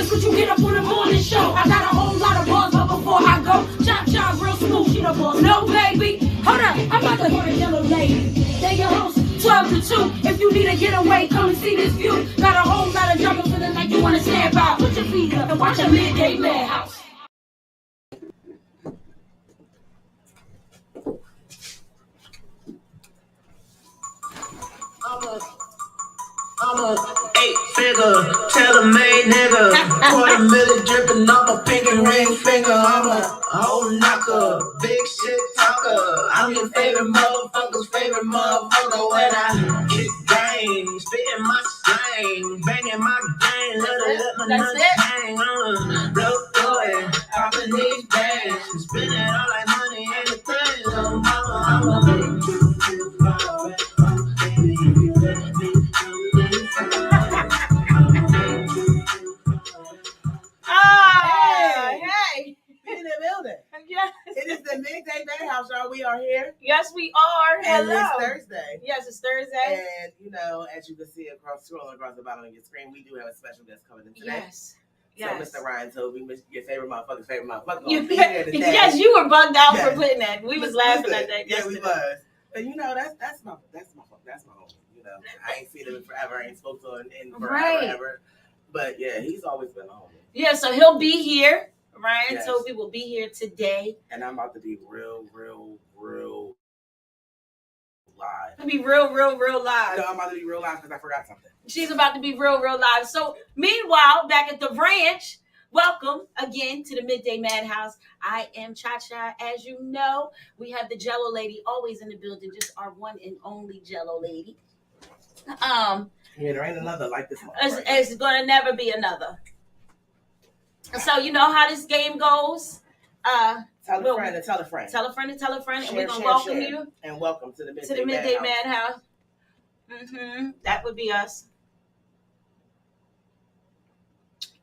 breakfast, could you get up on the morning show? I got a whole lot of bars, but before I go, chop real smooth, she the boss. No, baby, hold up, I'm about to go to Jellolady. They your host, 12 to 2. If you need a getaway, come and see this view. Got a whole lot of drama, feeling like you wanna stand by. Put your feet up and watch a midday madhouse. I'm a 8-figure, tailor-made nigga. $250,000 dripping off a pinky ring finger. I'm a whole knocker, big shit talker. I'm your favorite motherfucker's favorite motherfucker. When I kick game, spitting my slang, banging my gang. Let my nuts hang. Blow through it, popping these bands, spending all that money and the things. I'm a big baby, if you let me. Hey, in the building. Yes. It is the Midday Madhouse, y'all. We are here. Yes, we are. And Hello. it's Thursday. Yes, it's Thursday. And, as you can see scrolling across the bottom of your screen, we do have a special guest coming in today. Yes. So, Mr. Ryan Toby, your favorite motherfucker's favorite motherfucker. Yes, you were bugged out for putting that. We was laughing at that yesterday. Yeah, we was. But that's my home. I ain't seen him in forever. I ain't spoke to him in forever. But yeah, he's always been a homie. Yeah, so he'll be here. Ryan Toby will be here today. And I'm about to be real live. To be real live. No, I'm about to be real live because I forgot something. She's about to be real live. So meanwhile, back at the ranch, welcome again to the Midday Madhouse. I am Cha-Cha. As you know, we have the Jellolady always in the building, just our one and only Jellolady. Yeah, there ain't another like this one. It's gonna never be another. So you know how this game goes. Tell a friend to tell a friend. Tell a friend to tell a friend. Share, and we're gonna welcome share. you. And welcome to the Midday Madhouse. Mm-hmm. That would be us.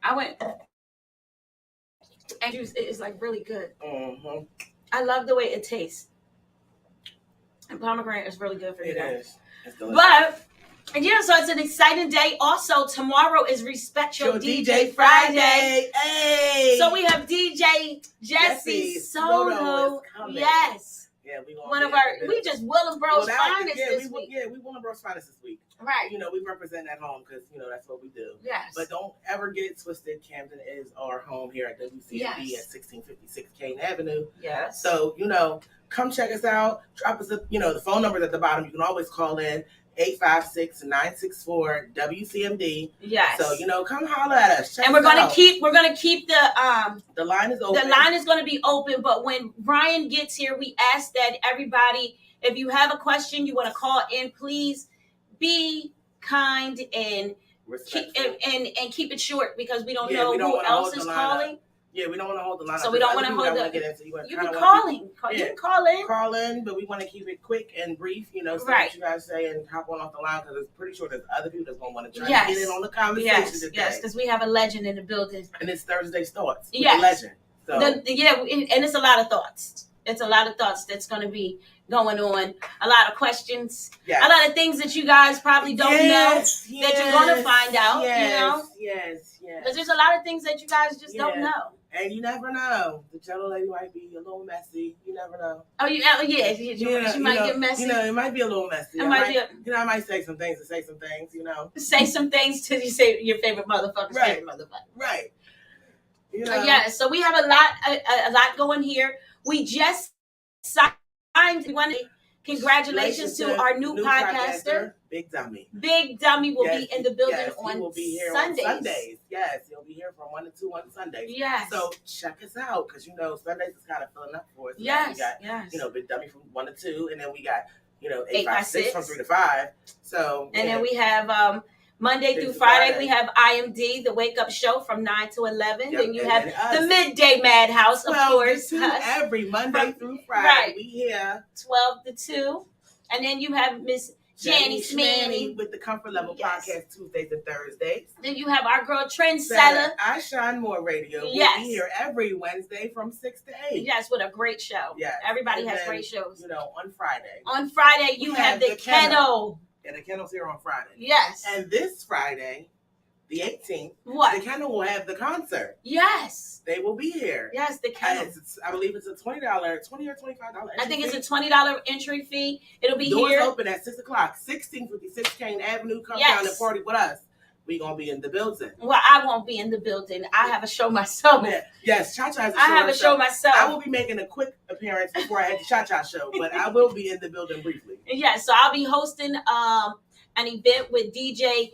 I went. Andrews, it's like really good. Mm-hmm. I love the way it tastes. And pomegranate is really good for you. It is. It's delicious. But yeah, so it's an exciting day. Also, tomorrow is Respect Your DJ Friday. Hey. So we have DJ Jesse Soto. Yes. Yeah, we we just Willenbro's finest this week. We Willenbro's finest this week. Right. We represent at home because that's what we do. Yes. But don't ever get it twisted. Camden is our home here at WCMB at 1656 Kane Avenue. Yes. So come check us out. Drop us the phone number's at the bottom. You can always call in 856-964-WCMD. Yes. So come holler at us. Check and we're us gonna out. keep the line is open. The line is gonna be open, but when Ryan gets here, we ask that everybody, if you have a question, you want to call in, please be kind and keep it short because we don't know who else is calling. Yeah, we don't want to hold the line. So we don't want to hold the. You can call in. You can call in. Call in, but we want to keep it quick and brief. See what you guys say and hop on off the line because it's pretty sure there's other people that's gonna want to try to get in on the conversation today. Yes, because we have a legend in the building. And it's Thursday's Thoughts. Yes. Legend. So. And it's a lot of thoughts. It's a lot of thoughts that's going to be going on. A lot of questions. Yes. A lot of things that you guys probably don't know that you're going to find out. Yes. Because there's a lot of things that you guys just don't know. And you never know. The Jellolady might be a little messy. You never know. Oh, she might get messy. It might be a little messy. I might say some things to say some things, Say some things to you say your favorite motherfucker's favorite motherfucker. Right. So we have a lot going here. We just signed. Congratulations to our new podcaster. Big Dummy. Big Dummy will be in the building on will be here Sundays. On Sundays. Yes, he'll be here from 1 to 2 on Sundays. Yes. So check us out because Sundays is kind of filling up for us. Yes. We got Big Dummy from 1 to 2, and then we got 856 from 3 to 5. So and then we have Monday through Friday, we have IMD, the Wake Up Show from 9 to 11. Yep. Then you have the Midday Madhouse, of course. Every Monday through Friday, we here 12 to 2. And then you have Miss Janny Smanny with the Comfort Level Podcast Tuesdays and Thursdays. Then you have our girl Trendsetter. I Shine More Radio. We'll be here every Wednesday from 6 to 8. Yes, with a great show. Yes. Everybody has great shows. On Friday. On Friday, you have the Kennel. Yeah, the Kennel's here on Friday. Yes. And this Friday, the 18th, What? the Kennel will have the concert. Yes. They will be here. Yes, the Kennel. I believe it's a $20 or $25 I think it's a $20 entry fee. It'll be Doors here. open at 6 o'clock. 1656 Kane Avenue. Come down and party with us. We're going to be in the building. Well, I won't be in the building. I have a show myself. Yes, Cha-Cha has a show. I have a show myself. I will be making a quick appearance before I have the Cha-Cha show, but I will be in the building briefly. Yes, so I'll be hosting an event with DJ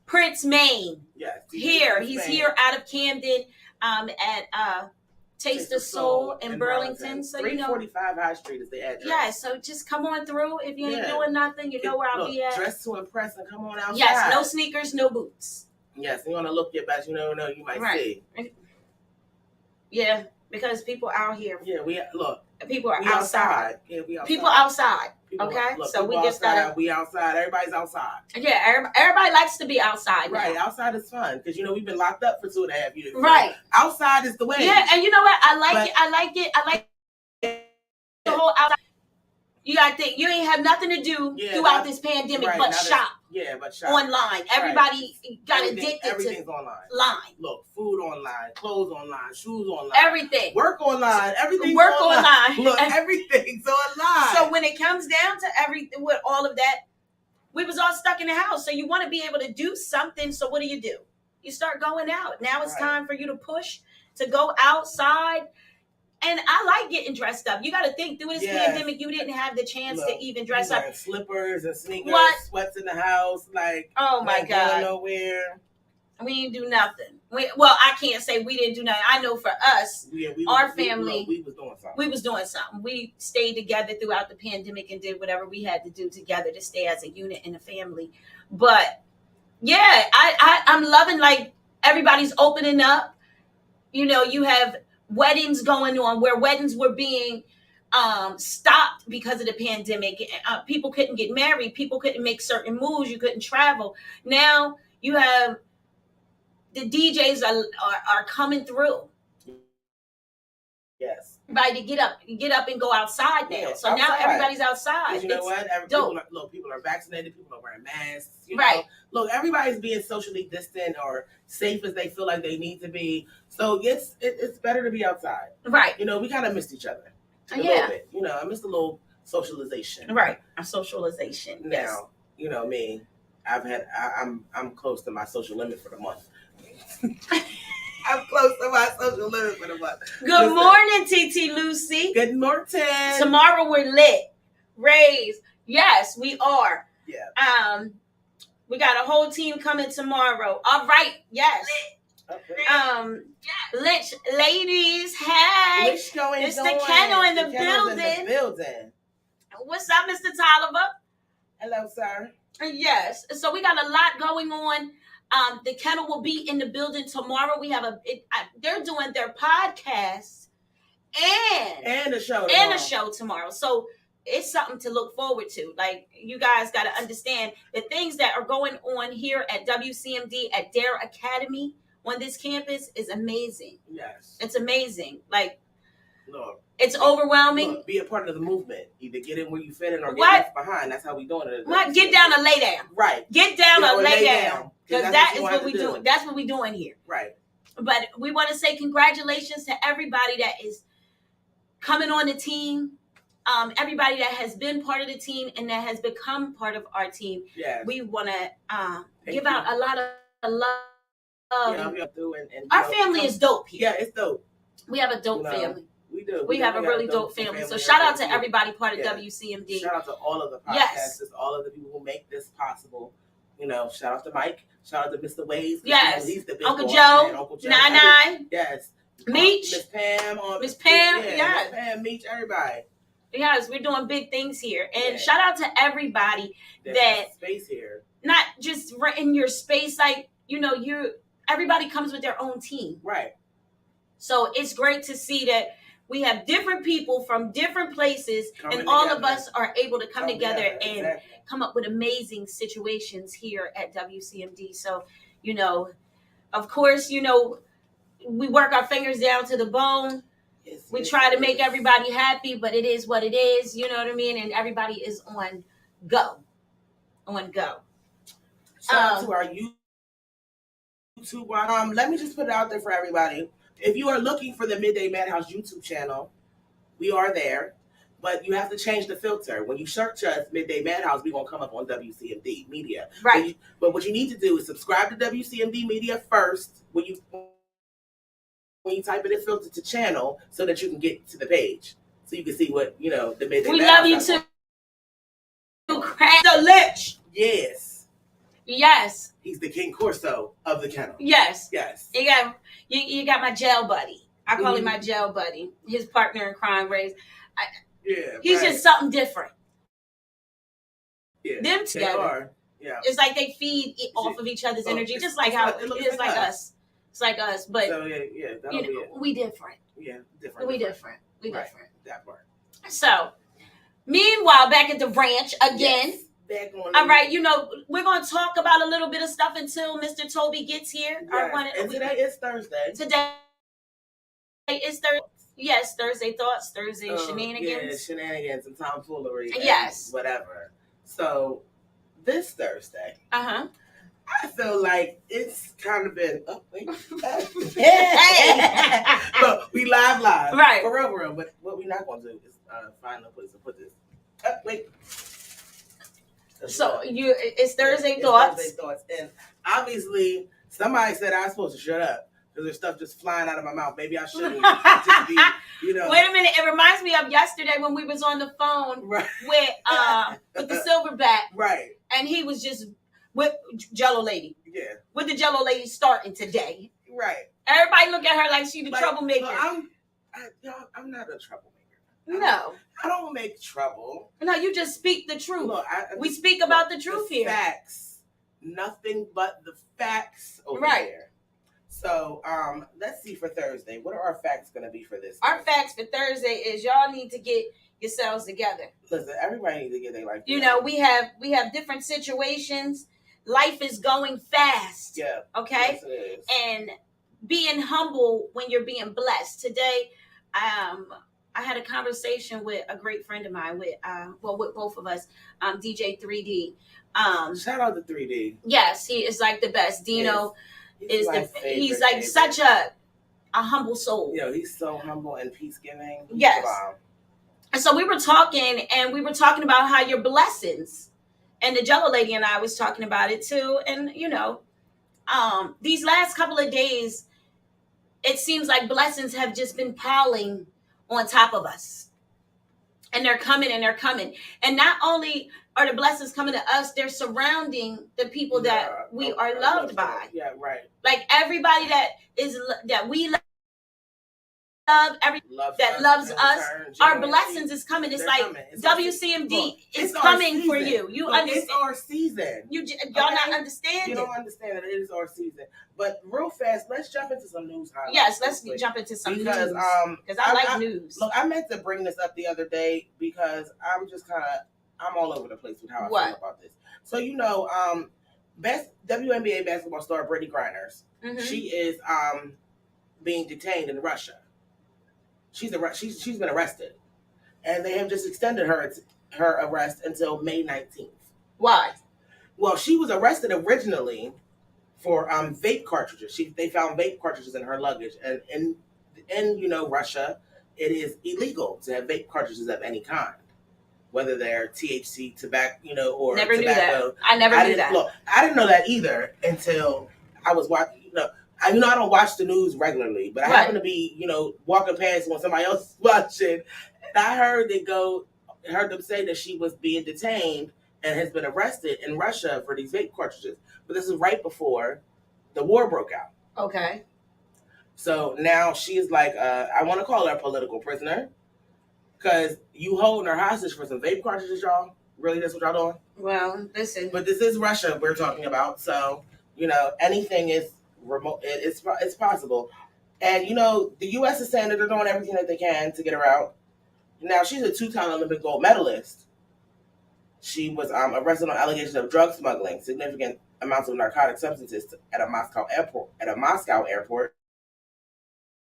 Prince Maine. Yes. Here. He's here out of Camden at Taste of Soul in Burlington. So 345 High Street is the address. Yeah, so just come on through. If you ain't doing nothing, you know where I'll be at. Dress to impress and come on outside. Yes, no sneakers, no boots. Yes, you want to look your best. You never know, you might see. Yeah, because people out here. Yeah, people are outside. Yeah, we outside. People outside. Okay, so we just gotta. We outside. Everybody's outside. Yeah, everybody likes to be outside. Right, now. Outside is fun because we've been locked up for 2.5 years. Right, outside is the way. Yeah, and you know what? I like it. I like the whole outside. You gotta think you ain't have nothing to do throughout this pandemic but shop. But shop online. Everybody got addicted to everything's online. Look, food online, clothes online, shoes online, everything. Work online, everything's work online. Look, everything's online. So when it comes down to everything with all of that, we was all stuck in the house. So you want to be able to do something. So what do? You start going out. Now it's time for you to push to go outside. And I like getting dressed up. You got to think through this pandemic, you didn't have the chance to even dress up. Slippers and sneakers, sweats in the house, oh my God, going nowhere. We didn't do nothing. I can't say we didn't do nothing. I know for us, our family, we was doing something. We stayed together throughout the pandemic and did whatever we had to do together to stay as a unit in a family. But yeah, I'm loving everybody's opening up. You have weddings going on where weddings were being stopped because of the pandemic. People couldn't get married. People couldn't make certain moves. You couldn't travel. Now you have the DJs are coming through. Yes. Right, to get up and go outside now. So outside. Now everybody's outside. You know what? People are vaccinated. People are wearing masks. Right. Look, everybody's being socially distant or safe as they feel like they need to be. So it's better to be outside. Right. We kind of missed each other a little bit. I missed a little socialization. Right. A socialization. Now, me. I'm close to my social limit for the month. I'm close to my social limit for the month. Good morning, TT Lucy. Good morning. Tomorrow we're lit. Raise. Yes, we are. Yeah. We got a whole team coming tomorrow. All right. Yes. Okay. Lich ladies. Hey. It's the Kennel in the building. What's up, Mr. Tolliver? Hello, sir. Yes. So we got a lot going on. The Kennel will be in the building tomorrow. We have they're doing their podcast and a show tomorrow. So it's something to look forward to. You guys got to understand the things that are going on here at WCMD at Dare Academy on this campus is amazing. Yes, it's amazing. Look, it's overwhelming. Look, be a part of the movement. Either get in where you fit in or get left behind. That's how we doing it. What? Get down and lay down. Right. Get down and lay down. Because that is what we do. That's what we're doing here. Right. But we want to say congratulations to everybody that is coming on the team. Everybody that has been part of the team and that has become part of our team. Yes. We want to give out a lot of love. Our family is dope here. Yeah, it's dope. We have a dope family. We do. We have a really dope family. So shout out to everybody part of WCMD. Shout out to all of the podcasters, all of the people who make this possible. Shout out to Mike. Shout out to Mr. Waze. Yes. He's the big Uncle boss, Joe. man. Uncle Joe. Nine. Yes. Meech. Miss Pam. Miss Pam. Miss Pam, Meech, everybody. Yes, we're doing big things here. And shout out to everybody that space here. Not just in your space, everybody comes with their own team. Right. So it's great to see that we have different people from different places and all of us are able to come together and come up with amazing situations here at WCMD. So, of course, we work our fingers down to the bone. We try to make everybody happy, but it is what it is. You know what I mean? And everybody is on go. Shout out to our youth YouTube. Let me just put it out there for everybody. If you are looking for the Midday Madhouse YouTube channel, we are there. But you have to change the filter. When you search us, Midday Madhouse, we're going to come up on WCMD Media. Right. But what you need to do is subscribe to WCMD Media first when you type in the filter to channel so that you can get to the page. So you can see what, the Midday Madhouse. We love you too. Crack the lich. Yes. Yes. He's the King Corso of the kennel. Yes. Yes. You got my jail buddy. I call him my jail buddy. His partner in crime, Race. He's just something different. Yeah. Them together. Yeah. It's like they feed off of each other's energy, just like how it is like us. It's like us, but so, yeah, we different. Yeah, different. We different. Different. That part. So, meanwhile, back at the ranch again. Yes. Back on. All right, we're going to talk about a little bit of stuff until Mr. Toby gets here. Yes. And today is Thursday. Today is Thursday. Yes, Thursday thoughts, Thursday shenanigans. Yeah, shenanigans and tomfoolery. Yes. Whatever. So, this Thursday. Uh-huh. I feel like it's kind of been. Oh, wait. Hey! Look, we live. Right. For real. But what we're not going to do is find a place to put this. Wait. So, it's Thursday thoughts. Thursday thoughts. And obviously, somebody said I was supposed to shut up because there's stuff just flying out of my mouth. Maybe I shouldn't just be, Wait a minute. It reminds me of yesterday when we was on the phone with the silverback. Right. And he was just with Jellolady. Yeah. With the Jellolady starting today. Right. Everybody look at her like she the troublemaker. I'm not a troublemaker. No. I don't make trouble. No, you just speak the truth. Look, we speak about the truth here. Facts. Nothing but the facts over there. So, let's see for Thursday. What are our facts going to be for this? Our facts for Thursday is y'all need to get yourselves together. Listen, everybody needs to get their life together. You know, we have different situations. Life is going fast. Yeah. Okay? Yes, it is. And being humble when you're being blessed. Today, I had a conversation with a great friend of mine, with both of us, DJ 3D. Shout out to 3D. Yes, he is like the best. Dino he's like favorite. Such a humble soul. Yeah, he's so humble and peace giving. Yes. Wow. And so we were talking about how your blessings, and the Jellolady and I was talking about it too. And these last couple of days, it seems like blessings have just been piling on top of us. And they're coming and they're coming. And not only are the blessings coming to us, they're surrounding the people that we are loved by. Yeah, right. Like everybody that we love, loves us, our blessings is coming. It's like WCMD is coming for you. You understand? It's our season. Y'all not understand. You don't understand that it is our season. But real fast, let's jump into some news highlights. Yes, let's jump into some news. Because I like news. Look, I meant to bring this up the other day because I'm all over the place with how I feel about this. So best WNBA basketball star Brittany Griner, she is being detained in Russia. She's been arrested, and they have just extended her arrest until May 19th. Why? Well, she was arrested originally for vape cartridges. They found vape cartridges in her luggage, and in Russia, it is illegal to have vape cartridges of any kind, whether they're THC, tobacco, or never tobacco. Knew that. I never knew that. Look, I didn't know that either until I was watching. I don't watch the news regularly, but I happen to be, walking past when somebody else is watching, and I heard them say that she was being detained and has been arrested in Russia for these vape cartridges. But this is right before the war broke out. Okay. So now she is like, I want to call her a political prisoner, because you holding her hostage for some vape cartridges, y'all. Really, that's what y'all doing? Well, listen. But this is Russia we're talking about, so anything is remote. It's possible, and the U.S. is saying that they're doing everything that they can to get her out. Now she's a 2-time Olympic gold medalist. She was arrested on allegations of drug smuggling, significant amounts of narcotic substances at a Moscow airport.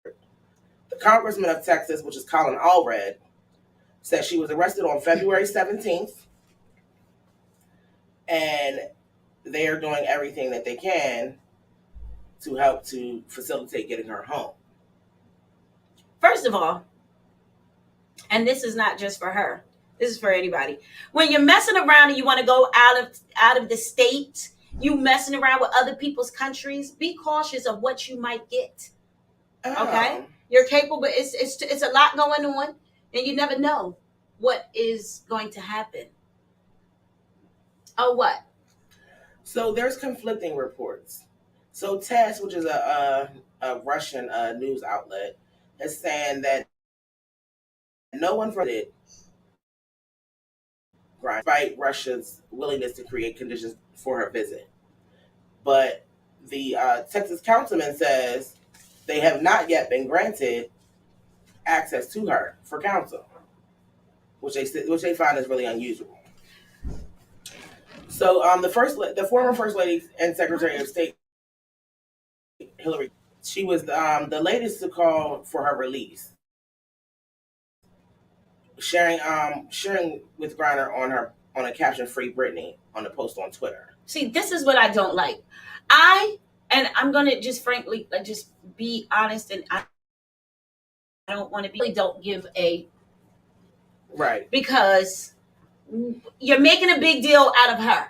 The congressman of Texas, which is Colin Allred, said she was arrested on February 17th, and they are doing everything that they can to help to facilitate getting her home. First of all, and this is not just for her, this is for anybody. When you're messing around and you want to go out of the state, you messing around with other people's countries, be cautious of what you might get. Okay? You're capable. It's a lot going on, and you never know what is going to happen. Oh, what? So there's conflicting reports. So TASS, which is a Russian news outlet, is saying that no one did, despite Russia's willingness to create conditions for her visit. But the Texas councilman says they have not yet been granted access to her for counsel, which they find is really unusual. So the former First Lady and Secretary of State Hillary, she was the latest to call for her release, sharing with Griner on a caption "Free Britney" on a post on Twitter. See, this is what I don't like. And I'm gonna just frankly just be honest, and I don't want to be. Don't give a right because you're making a big deal out of her.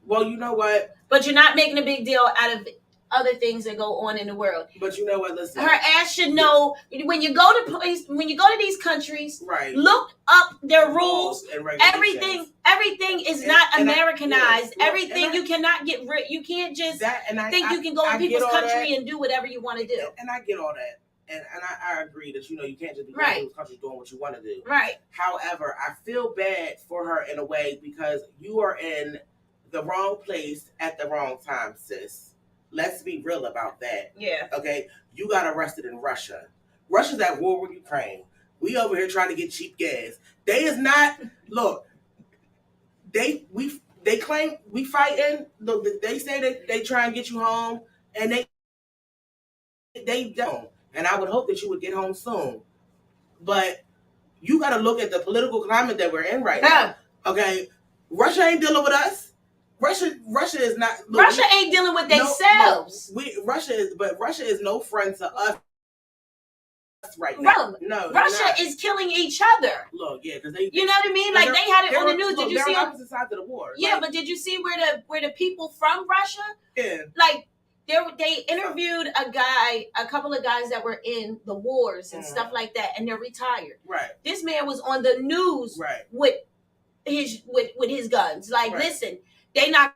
Well, you know what? But you're not making a big deal out of other things that go on in the world. But you know what? Listen, her ass should know when you go to these countries. Right. Look up their rules and regulations. Everything is not Americanized. Everything you cannot get rid. You can't just think you can go in people's country and do whatever you want to do. And I get all that. And I agree that you can't just be going to people's countries doing what you want to do. Right. However, I feel bad for her in a way because you are in the wrong place at the wrong time, sis. Let's be real about that. Yeah. Okay. You got arrested in Russia. Russia's at war with Ukraine. We over here trying to get cheap gas. They is not. Look. They claim we fighting. Look, they say that they try and get you home, and they don't. And I would hope that you would get home soon. But you got to look at the political climate that we're in right now. Okay. Russia ain't dealing with us. Russia is not. Look, Russia ain't dealing with themselves. Russia is no friend to us right now. No, Russia is killing each other. Look, yeah, because they. You know what I mean? Like they had it on the news. Did you see? On opposite sides of the war. Yeah, but did you see where the people from Russia? Yeah. Like they interviewed a couple of guys that were in the wars and stuff like that, and they're retired. Right. This man was on the news. Right. With his guns. Like, listen. They not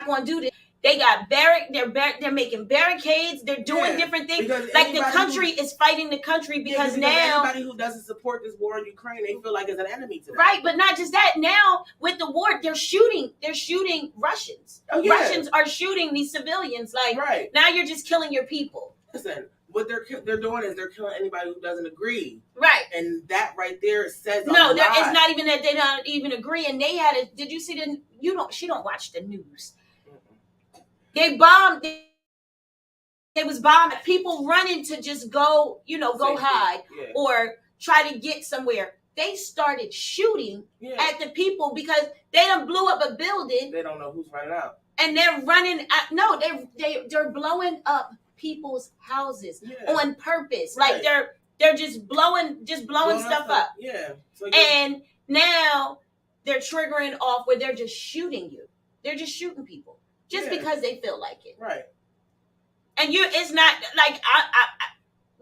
going to do this. They got they're making barricades. They're doing different things. Like the country is fighting the country because now anybody who doesn't support this war in Ukraine, they feel like it's an enemy to them. Right, but not just that. Now with the war, they're shooting Russians. Oh, yeah. Russians are shooting these civilians. Like now you're just killing your people. Listen, what they're doing is they're killing anybody who doesn't agree. Right. And that right there says no, there is not even that they don't even agree. And they had it. Did you see she don't watch the news. Mm-mm. They bombed. They was bombing. People running to just go hide or try to get somewhere. They started shooting at the people because they done blew up a building. They don't know who's running out. And they're running. They're blowing up people's houses on purpose. Right. Like they're just blowing stuff up. Yeah. And now they're triggering off where they're just shooting you. They're just shooting people just because they feel like it. Right. And it's not like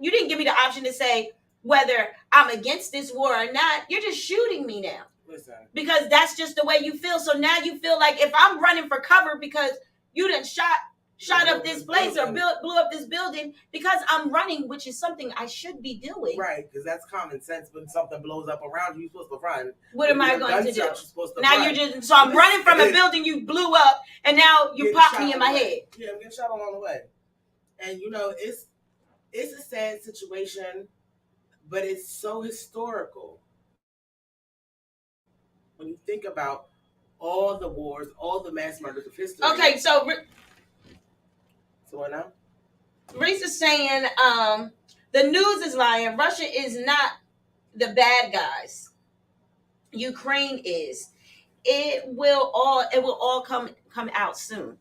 you didn't give me the option to say whether I'm against this war or not. You're just shooting me now. Listen. Because that's just the way you feel. So now you feel like if I'm running for cover because you done shot up this place or blew up this building because I'm running, which is something I should be doing. Right, because that's common sense. When something blows up around you, you're supposed to run. What am I going to do? So I'm running from a building you blew up, and now you popped me in my head. Yeah, I'm getting shot along the way. And it's a sad situation, but it's so historical. When you think about all the wars, all the mass murders of history. Okay, so what now? Reese is saying the news is lying. Russia is not the bad guys. Ukraine is. It will all come out soon.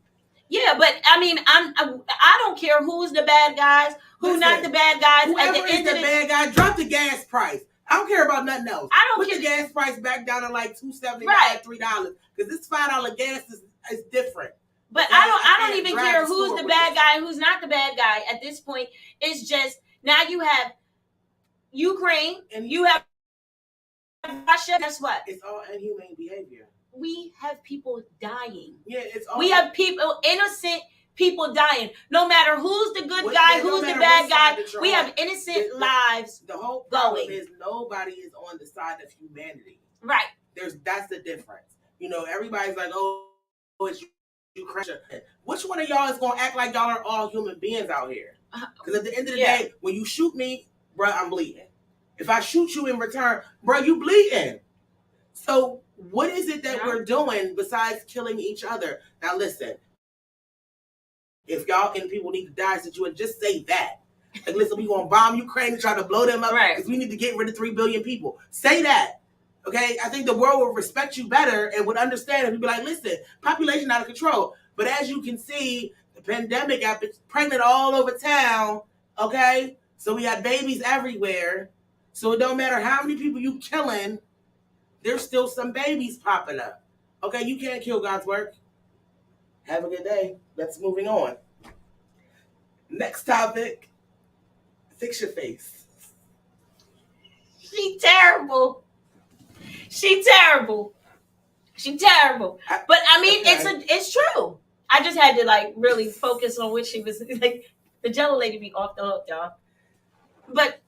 Yeah, but I mean, I don't care who's the bad guys, who's not the bad guys. Whoever at the end is the bad guy, drop the gas price. I don't care about nothing else. I don't put the gas price back down to like $2.79, right. $3, because this $5 gas is different. But I don't even care who's the bad guy and who's not the bad guy at this point. It's just now you have Ukraine and you have Russia. Guess what? It's all inhumane behavior. We have people dying. Yeah, it's all. We have people, innocent people dying. No matter who's the good guy, who's the bad guy, we have innocent lives. The whole problem is nobody is on the side of humanity. Right. That's the difference. You know, everybody's like, oh, it's Ukraine. Which one of y'all is gonna act like y'all are all human beings out here? Because at the end of the day, when you shoot me, bro, I'm bleeding. If I shoot you in return, bro, you bleeding. So what is it that we're doing besides killing each other? Now listen, if y'all and people need to die, since you would just say that. Like, listen, we gonna bomb Ukraine and try to blow them up because we need to get rid of 3 billion people. Say that. Okay? I think the world will respect you better and would understand and be like, listen, population out of control. But as you can see, the pandemic got pregnant all over town. Okay? So we got babies everywhere. So it don't matter how many people you killing, there's still some babies popping up. Okay, you can't kill God's work. Have a good day. Let's moving on. Next topic. Fix your face. She terrible. She terrible. But I mean, it's true. I just had to like really focus on what she was like. The Jellolady be off the hook, y'all. But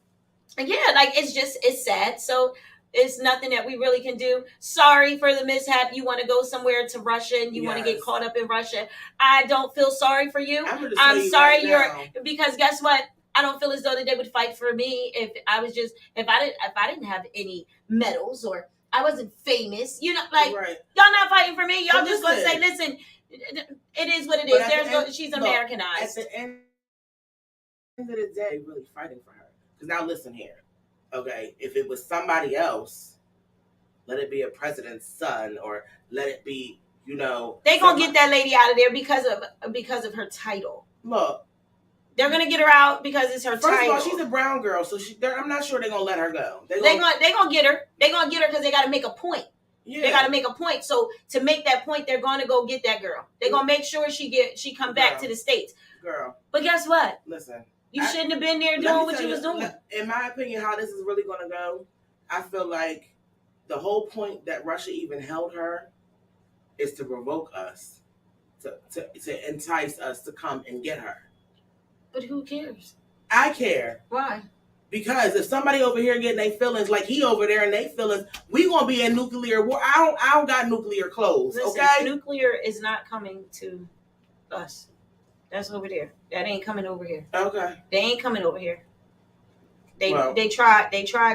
yeah, like it's sad. So it's nothing that we really can do. Sorry for the mishap. You want to go somewhere to Russia and you want to get caught up in Russia. I don't feel sorry for you. I'm sorry because guess what? I don't feel as though that they would fight for me if I didn't have any medals or I wasn't famous. You know, like y'all not fighting for me. Y'all just gonna say, listen, it is what it is. She's Americanized. At the end of the day, really fighting for her. Because now listen here. Okay, if it was somebody else, let it be a president's son, or let it be, you know, they gonna get that lady out of there because of her title. Look, they're gonna get her out because it's her title. First of all, she's a brown girl, so I'm not sure they're gonna let her go. They gonna get her. They gonna get her because they gotta make a point. Yeah. They gotta make a point. So to make that point, they're gonna go get that girl. They're gonna make sure she come back to the States. Girl. But guess what? Listen. You shouldn't have been there doing what you was doing. In my opinion, how this is really going to go, I feel like the whole point that Russia even held her is to provoke us, to entice us to come and get her. But who cares? I care. Why? Because if somebody over here getting their feelings like he over there and they feelings, we gonna be in nuclear war. I don't got nuclear clothes. Listen, okay, nuclear is not coming to us. That's over there. That ain't coming over here. Okay. They ain't coming over here. They tried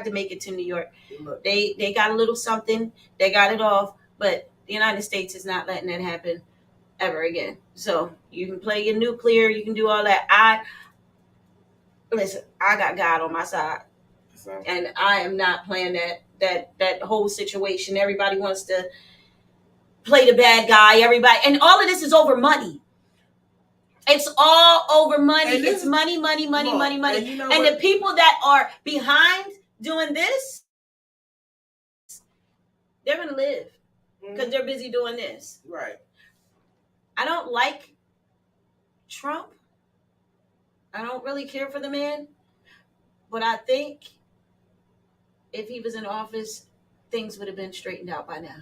to make it to New York. Look. They got a little something. They got it off, but the United States is not letting that happen ever again. So you can play your nuclear, you can do all that. I got God on my side. And I am not playing that whole situation. Everybody wants to play the bad guy, and all of this is over money. It's all over money. It's money. And, and the people that are behind doing this, they're going to live because they're busy doing this. Right. I don't like Trump. I don't really care for the man. But I think if he was in office, things would have been straightened out by now.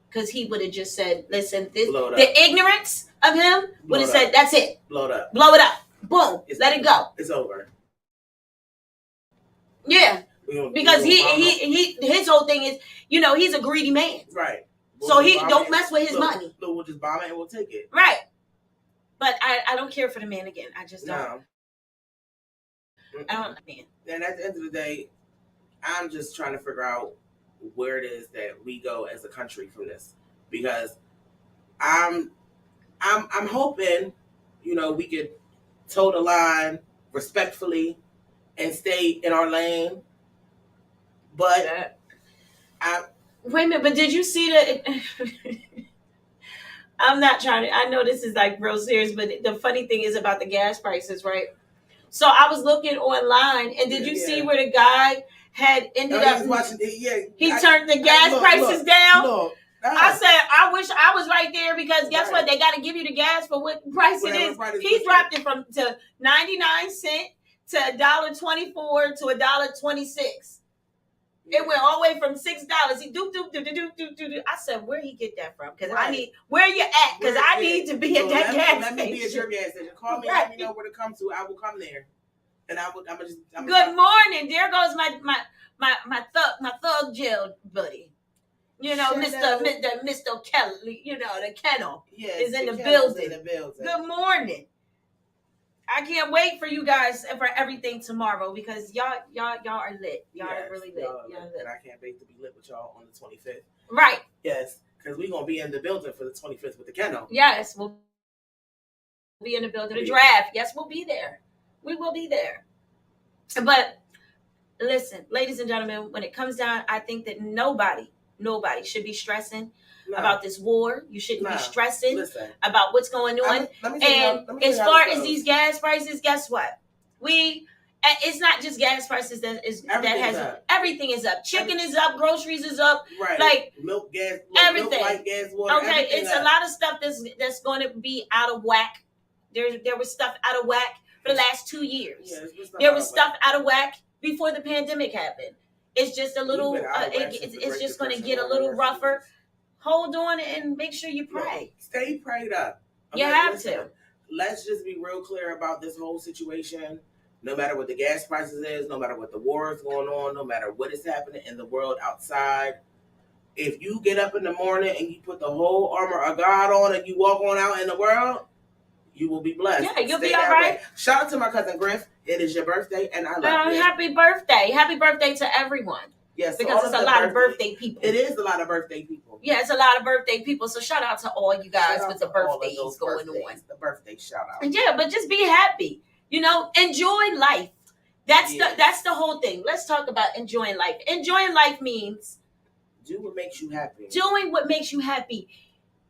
Because he would have just said, listen, the ignorance of him would have said, that's it. Blow it up. Blow it up. Boom. Let it go. It's over. Yeah. Because his whole thing is, he's a greedy man. Right. So he don't mess with his money. So we'll just bomb it and we'll take it. Right. But I don't care for the man again. I just don't. No. I don't, man. And at the end of the day, I'm just trying to figure out where it is that we go as a country from this, because I'm hoping, we could toe the line respectfully and stay in our lane. But wait a minute, but did you see that? I'm not trying to. I know this is like real serious, but the funny thing is about the gas prices, right? So I was looking online, and did you see where the guy had ended up? Watching, he turned the gas prices down. I said, I wish I was right there because guess what? They got to give you the gas for what price it is. He dropped it from to 99 cents to $1.24 to $1.26. It went all the way from $6. He do. I said, where he get that from? Because I need where you at? Because I need to be at that gas station. Let me be at your gas station. Call me. Let me know where to come to. I will come there. And I'm good morning. There goes my thug jail buddy. You know, Mr. Kelly. You know, the kennel is in the building. Good morning. I can't wait for you guys for everything tomorrow because y'all are lit. Y'all are really lit. Y'all lit. And I can't wait to be lit with y'all on the 25th. Right. Yes, because we're gonna be in the building for the 25th with the kennel. Yes, we'll be in the building. The draft. Yes, we'll be there. We will be there. But listen, ladies and gentlemen, when it comes down, I think that nobody should be stressing about this war. You shouldn't be stressing about what's going on. And as far as these gas prices, guess what? It's not just gas prices everything is up. Chicken is up, groceries is up, right? Like milk, gas, everything. Milk, light, gas, water, okay, it's a lot of stuff that's going to be out of whack. There was stuff out of whack for the last 2 years. There was stuff out of whack before the pandemic happened. It's just a little. It's just going to get a little rougher. Hold on and make sure you pray. Stay prayed up. You have to. Let's just be real clear about this whole situation. No matter what the gas prices is, no matter what the war is going on, no matter what is happening in the world outside, if you get up in the morning and you put the whole armor of God on and you walk on out in the world, you will be blessed. Yeah, you'll be all right. Shout out to my cousin Griff. It is your birthday, and I love you. Happy birthday. Happy birthday to everyone. Yes, because it's a lot of birthday people. It is a lot of birthday people. Yeah, it's a lot of birthday people. So shout out to all you guys with the birthdays going on. The birthday shout out. And yeah, but just be happy. You know, enjoy life. That's the whole thing. Let's talk about enjoying life. Enjoying life means do what makes you happy. Doing what makes you happy.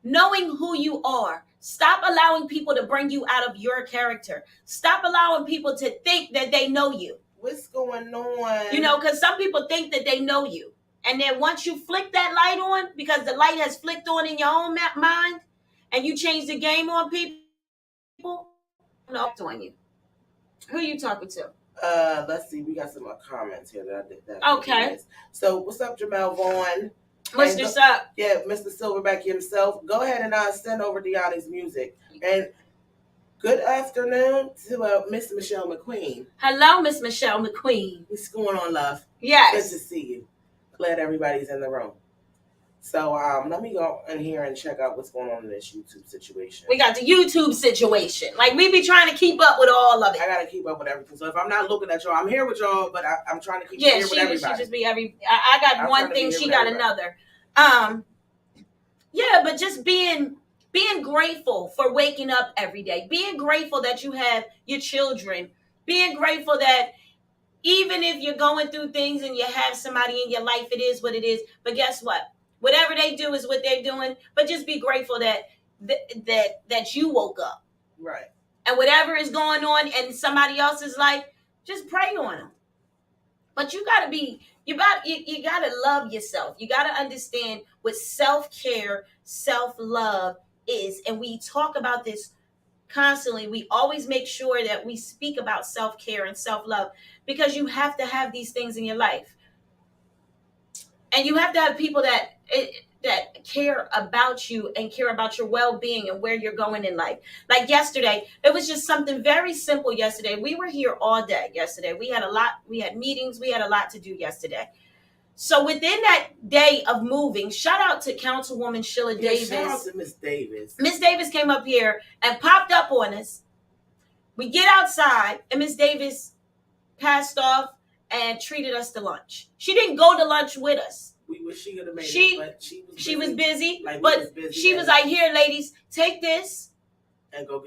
Knowing who you are. Stop allowing people to bring you out of your character. Stop allowing people to think that they know you. What's going on? You know, because some people think that they know you. And then once you flick that light on, because the light has flicked on in your own mind, and you change the game on people, I'm not on you. Who are you talking to? Let's see. We got some comments here that I did that. Okay. So, what's up, Jamel Vaughn? What's this up? Yeah, Mr. Silverback himself. Go ahead and send over Deanna's music. And good afternoon to Miss Michelle McQueen. Hello, Miss Michelle McQueen. What's going on, love? Yes. Good to see you. Glad everybody's in the room. So let me go in here and check out what's going on in this YouTube situation. We got the YouTube situation. Like, we be trying to keep up with all of it. I got to keep up with everything. So if I'm not looking at y'all, I'm here with y'all, but I'm trying to keep here with everybody. She just be I got one thing, she got another. Yeah, but just being grateful for waking up every day. Being grateful that you have your children. Being grateful that even if you're going through things and you have somebody in your life, it is what it is. But guess what? Whatever they do is what they're doing. But just be grateful that you woke up. Right. And whatever is going on in somebody else's life, just pray on them. But you gotta love yourself. You gotta understand what self-care, self-love is. And we talk about this constantly. We always make sure that we speak about self-care and self-love because you have to have these things in your life. And you have to have people that care about you and care about your well-being and where you're going in life. Like yesterday, it was just something very simple yesterday. We were here all day yesterday. We had meetings, we had a lot to do yesterday. So within that day of moving, shout out to Councilwoman Sheila Davis. Shout out to Miss Davis. Miss Davis came up here and popped up on us. We get outside and Miss Davis passed off and treated us to lunch. She didn't go to lunch with us. We wish she could have made it, but she was busy. She was like, "Here, ladies, take this and go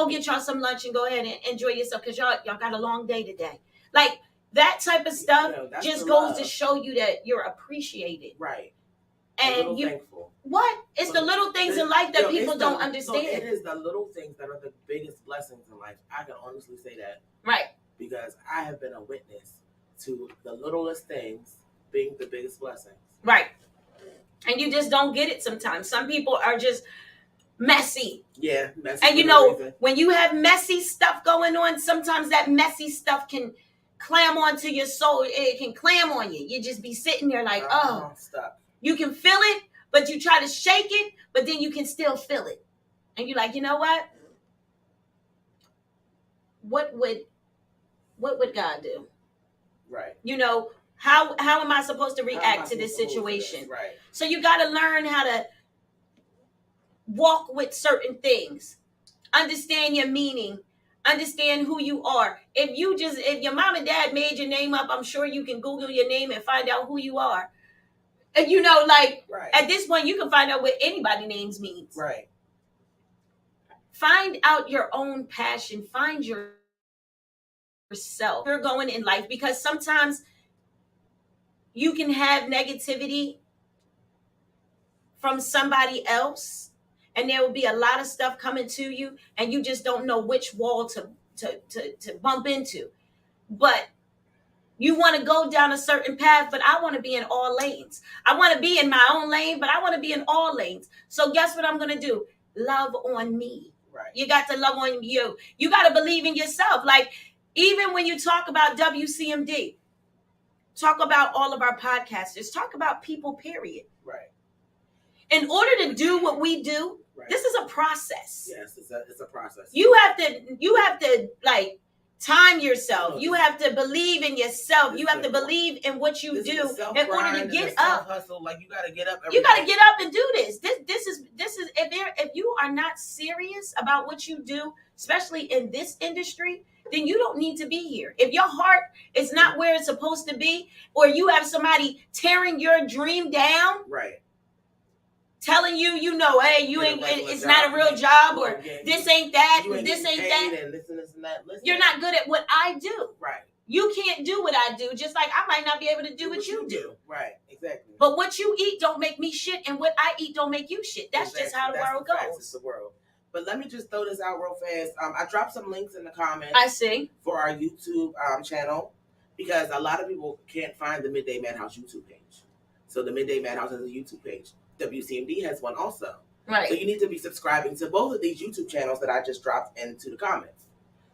get y'all some lunch and go ahead and enjoy yourself because y'all got a long day today." Like that type of stuff just goes to show you that you're appreciated. Right. And you thankful. What? It's the little things in life that people don't understand. So it is the little things that are the biggest blessings in life. I can honestly say that. Right. Because I have been a witness to the littlest things being the biggest blessings. Right. And you just don't get it sometimes. Some people are just messy. Yeah, messy. And you know, when you have messy stuff going on, sometimes that messy stuff can clam onto your soul. It can clam on you. You just be sitting there like, stuck. You can feel it, but you try to shake it, but then you can still feel it. And you're like, you know what? What would God do? Right. You know, how am I supposed to react to this situation? Right. So you got to learn how to walk with certain things, understand your meaning, understand who you are. If your mom and dad made your name up, I'm sure you can Google your name and find out who you are. And you know, like at this point, you can find out what anybody's names means. Right. Find out your own passion. Find yourself. You're going in life, because sometimes you can have negativity from somebody else, and there will be a lot of stuff coming to you, and you just don't know which wall to bump into. But you want to go down a certain path, but I want to be in all lanes. I want to be in my own lane, but I want to be in all lanes. So guess what I'm going to do? Love on me. Right. You got to love on you. You got to believe in yourself. Like, even when you talk about WCMD, talk about all of our podcasters, talk about people, period. Right. In order to do what we do, this is a process. Yes, it's a process. You have to like time yourself. You have to believe in yourself. You have to believe in what you do in order to get up. Hustle, like you got to get up. You got to get up and do this. This is if you are not serious about what you do, especially in this industry, then you don't need to be here. If your heart is not where it's supposed to be, or you have somebody tearing your dream down, right, telling you, hey, you ain't, it's not a real job, or this ain't that, this ain't that. And this and that. You're not good at what I do. Right. You can't do what I do, just like I might not be able to do what you do. Right, exactly. But what you eat don't make me shit, and what I eat don't make you shit. That's just how the world goes. It's the world. But let me just throw this out real fast. I dropped some links in the comments. I see. For our YouTube channel, because a lot of people can't find the Midday Madhouse YouTube page. So the Midday Madhouse has a YouTube page. WCMD has one also. Right. So you need to be subscribing to both of these YouTube channels that I just dropped into the comments.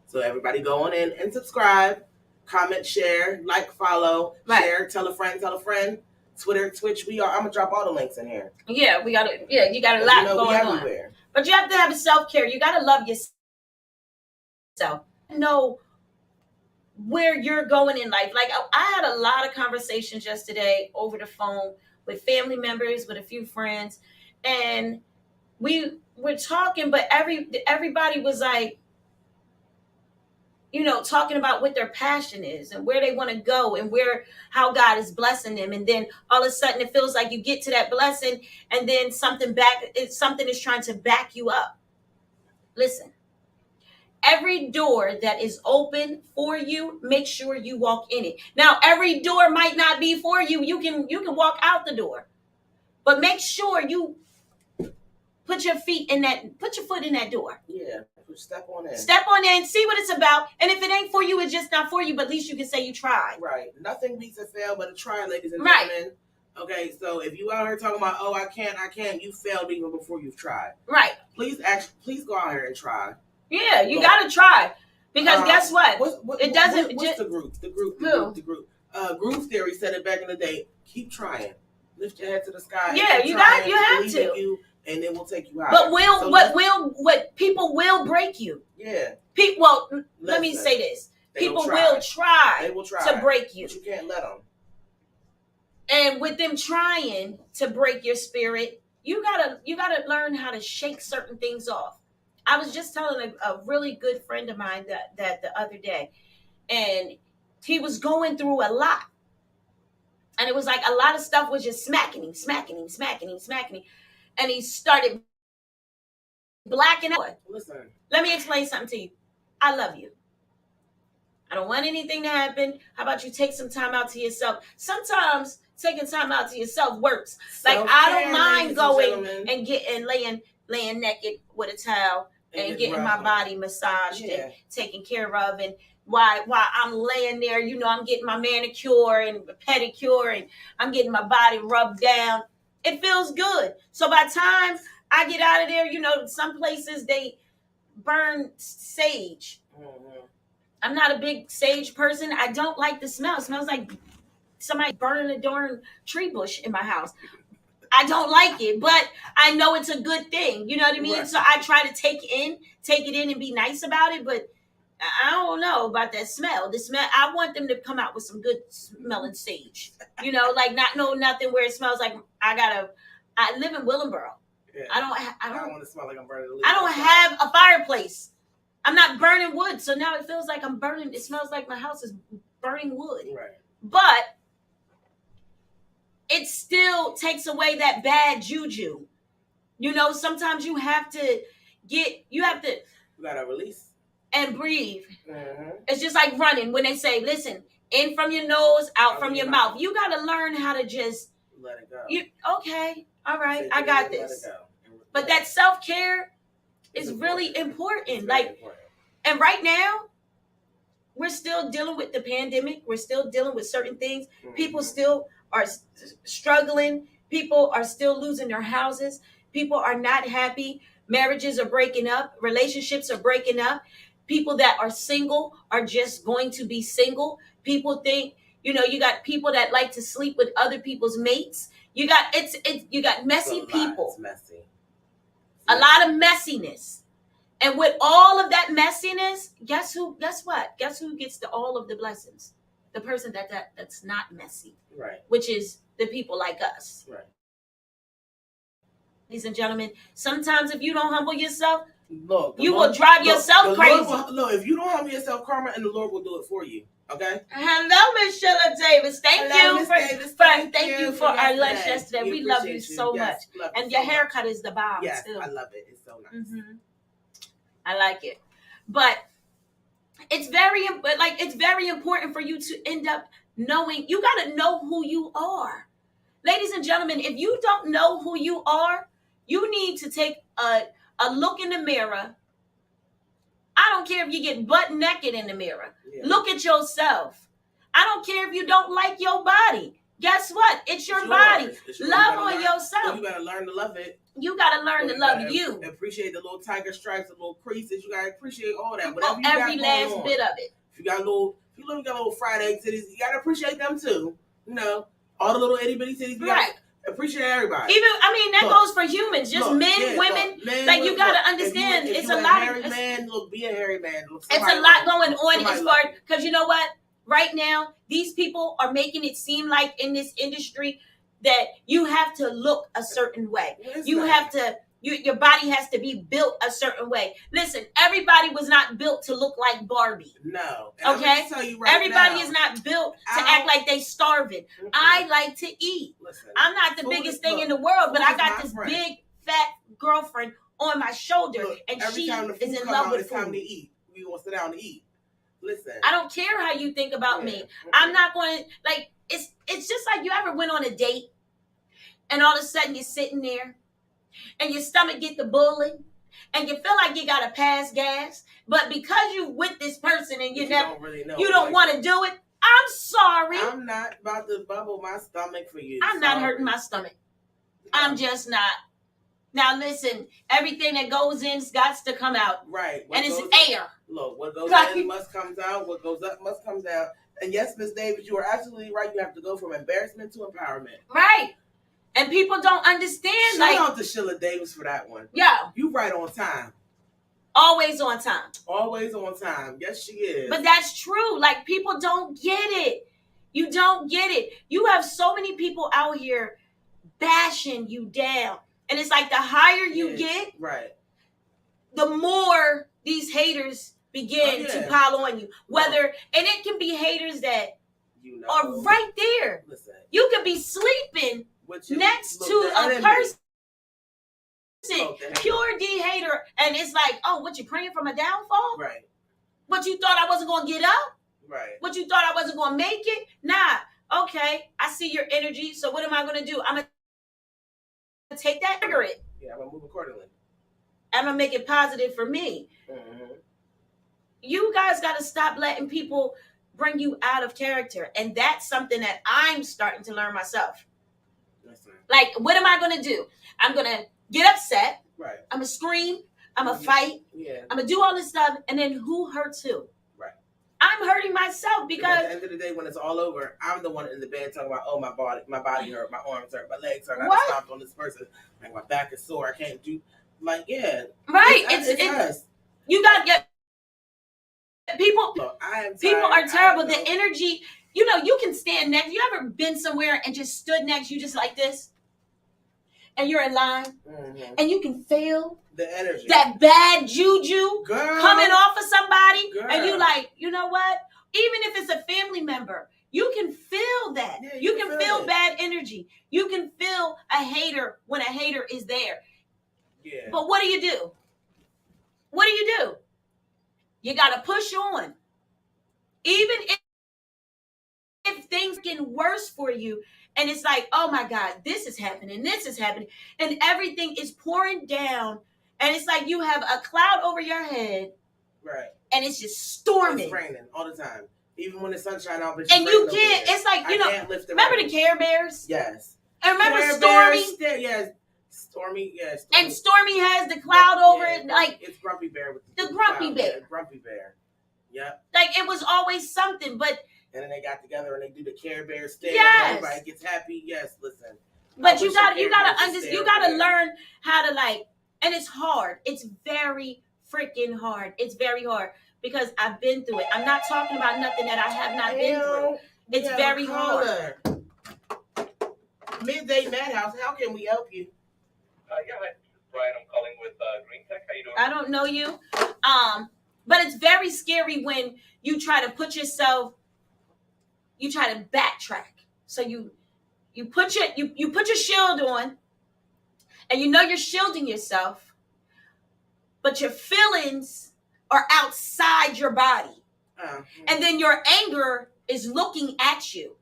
So everybody go on in and subscribe, comment, share, like, follow, share, tell a friend, Twitter, Twitch. I'm gonna drop all the links in here. Yeah, you got a lot going on. But you have to have self-care. You got to love yourself. Know where you're going in life. Like, I had a lot of conversations yesterday over the phone with family members, with a few friends, and we were talking, but everybody was like, talking about what their passion is and where they want to go and how God is blessing them. And then all of a sudden it feels like you get to that blessing, and then something is trying to back you up. Listen, every door that is open for you, make sure you walk in it. Now, every door might not be for you. You can walk out the door, but make sure you put your foot in that door. Yeah. Step on in. Step on in, see what it's about. And if it ain't for you, it's just not for you, but at least you can say you tried. Right. Nothing beats a fail but a try, ladies and gentlemen. Okay, so if you out here talking about, I can't, you failed even before you've tried. Right. Please go out here and try. Yeah, you gotta try. Because guess what? What's the group? The group. Groove Theory said it back in the day. Keep trying. Lift your head to the sky. Yeah, you have to. And it will take you out. But what people will break you. Yeah. Let me say this. People will try to break you. But you can't let them. And with them trying to break your spirit, you gotta learn how to shake certain things off. I was just telling a really good friend of mine that the other day, and he was going through a lot. And it was like a lot of stuff was just smacking him. And he started blacking out. Listen. Let me explain something to you. I love you. I don't want anything to happen. How about you take some time out to yourself? Sometimes taking time out to yourself works. Like, I don't mind going and getting laying naked with a towel and getting my body massaged and taken care of. And while I'm laying there, you know, I'm getting my manicure and pedicure and I'm getting my body rubbed down. It feels good. So by the time I get out of there, you know, some places they burn sage. Mm-hmm. I'm not a big sage person. I don't like the smell. It smells like somebody burning a darn tree bush in my house. I don't like it, but I know it's a good thing. You know what I mean? Right. So I try to take it in and be nice about it, but I don't know about that smell. The smell, I want them to come out with some good smelling sage. You know, like nothing where it smells like I live in Willingboro. Yeah. I don't want to smell like I'm burning the leaves. I don't have a fireplace. I'm not burning wood, so now it feels like I'm burning. It smells like my house is burning wood. Right. But it still takes away that bad juju. You know, sometimes you gotta release and breathe. Mm-hmm. It's just like running when they say, listen, in from your nose, out from your mouth. You gotta learn how to just let it go. Okay, all right, I got this. But that self-care is really important. And right now, we're still dealing with the pandemic. We're still dealing with certain things. Mm-hmm. People still are struggling. People are still losing their houses. People are not happy. Marriages are breaking up. Relationships are breaking up. People that are single are just going to be single. People think, you know, you got people that like to sleep with other people's mates. You got messy people. It's messy. A lot of messiness. And with all of that messiness, guess what? Guess who gets all of the blessings? The person that's not messy. Right. Which is the people like us. Right. Ladies and gentlemen, sometimes if you don't humble yourself, you will drive yourself crazy. If you don't humble yourself, karma and the Lord will do it for you. Okay. Hello, Miss Sheila Davis. Thank you for our lunch yesterday. We love you so much. And your haircut is the bomb. Yes, too. I love it. It's so nice. Mm-hmm. I like it. But it's very important for you to end up knowing. You got to know who you are. Ladies and gentlemen, if you don't know who you are, you need to take a look in the mirror. I don't care if you get butt naked in the mirror. Yeah. Look at yourself. I don't care if you don't like your body. Guess what? It's your body. Love on yourself. You got to learn to love it. You got to learn to love you. Appreciate the little tiger stripes, the little creases. You got to appreciate all that. Whatever you every got last on. Bit of it. If you got little fried egg titties, you got to appreciate them too. You know, all the little itty bitty titties. Right. Appreciate everybody. That goes for humans, just men, women. Like you gotta understand, it's a lot. Hairy man, be a hairy man. It's a lot going on as far because you know what? Right now, these people are making it seem like in this industry that you have to look a certain way. Your body has to be built a certain way. Listen, everybody was not built to look like Barbie. No. Okay? Everybody is not built to act like they starving. Mm-hmm. I like to eat. Listen, I'm not the biggest thing in the world, but I got this big, fat girlfriend on my shoulder, and she is in love with food. It's time to eat. We want to sit down and eat. Listen. I don't care how you think about me. Mm-hmm. I'm not going to, like, it's just like you ever went on a date, and all of a sudden you're sitting there, and your stomach get the bullying, and you feel like you gotta pass gas, but because you with this person and you don't want to do it, I'm sorry. I'm not about to bubble my stomach for you. I'm not hurting my stomach. No. I'm just not. Now listen, everything that goes in's got to come out. Right. And it's air. Look, what goes in must come out. What goes up must come down. And yes, Miss Davis, you are absolutely right. You have to go from embarrassment to empowerment. Right. And people don't understand. Shout out to Sheila Davis for that one. Yeah. You right on time. Always on time. Always on time. Yes, she is. But that's true. Like, people don't get it. You don't get it. You have so many people out here bashing you down. And it's like the higher you get, right, the more these haters begin to pile on you. And it can be haters that are right there. Listen. You could be sleeping next to a person, pure D hater, and it's like, oh, what, you praying for my downfall? Right. What, you thought I wasn't going to get up? Right. What, you thought I wasn't going to make it? Nah. Okay, I see your energy. So what am I going to do? I'm going to take that, trigger it. Yeah, I'm going to move accordingly. I'm going to make it positive for me. Mm-hmm. You guys got to stop letting people bring you out of character. And that's something that I'm starting to learn myself. Like, what am I going to do? I'm going to get upset. Right. I'm going to scream. I'm going to fight. Yeah. I'm going to do all this stuff. And then who hurts who? Right. I'm hurting myself because at the end of the day, when it's all over, I'm the one in the bed talking about, oh, my body hurt, my arms hurt, my legs hurt, I got stomped on this person, like my back is sore, I can't do, like, yeah. Right. It's us. You got your people. Look, people are terrible. The energy, you know, you can stand next. You ever been somewhere and just stood next, you just like this? And you're in line, and you can feel the energy, that bad juju coming off of somebody, and you like, you know what? Even if it's a family member, you can feel that. Yeah, you can feel bad energy. You can feel a hater when a hater is there. Yeah. But what do? What do? You got to push on. Even if things get worse for you, and it's like, oh my God, this is happening, and everything is pouring down, and it's like you have a cloud over your head, right? And it's just storming. It's raining all the time, even when the sunshine out. And you can't. It's like, you know, remember the Care Bears? Yes. And remember Stormy? Yes. Stormy, yes. And Stormy has the cloud over it, like it's Grumpy Bear with the Grumpy Bear. Yeah, Grumpy Bear. Yep. Like it was always something, but. And then they got together and they do the Care Bear stare. Yes. Everybody gets happy. Yes, listen. But you gotta learn how to, like, and it's hard. It's very freaking hard. It's very hard because I've been through it. I'm not talking about nothing that I have not been through. It's very hard. Midday Madhouse, how can we help you? Yeah, hi. This is Brian. I'm calling with Green Tech. How you doing? I don't know you. But it's very scary when you try to put yourself. You try to backtrack. So you put your shield on, and you know you're shielding yourself, but your feelings are outside your body. And then your anger is looking at you.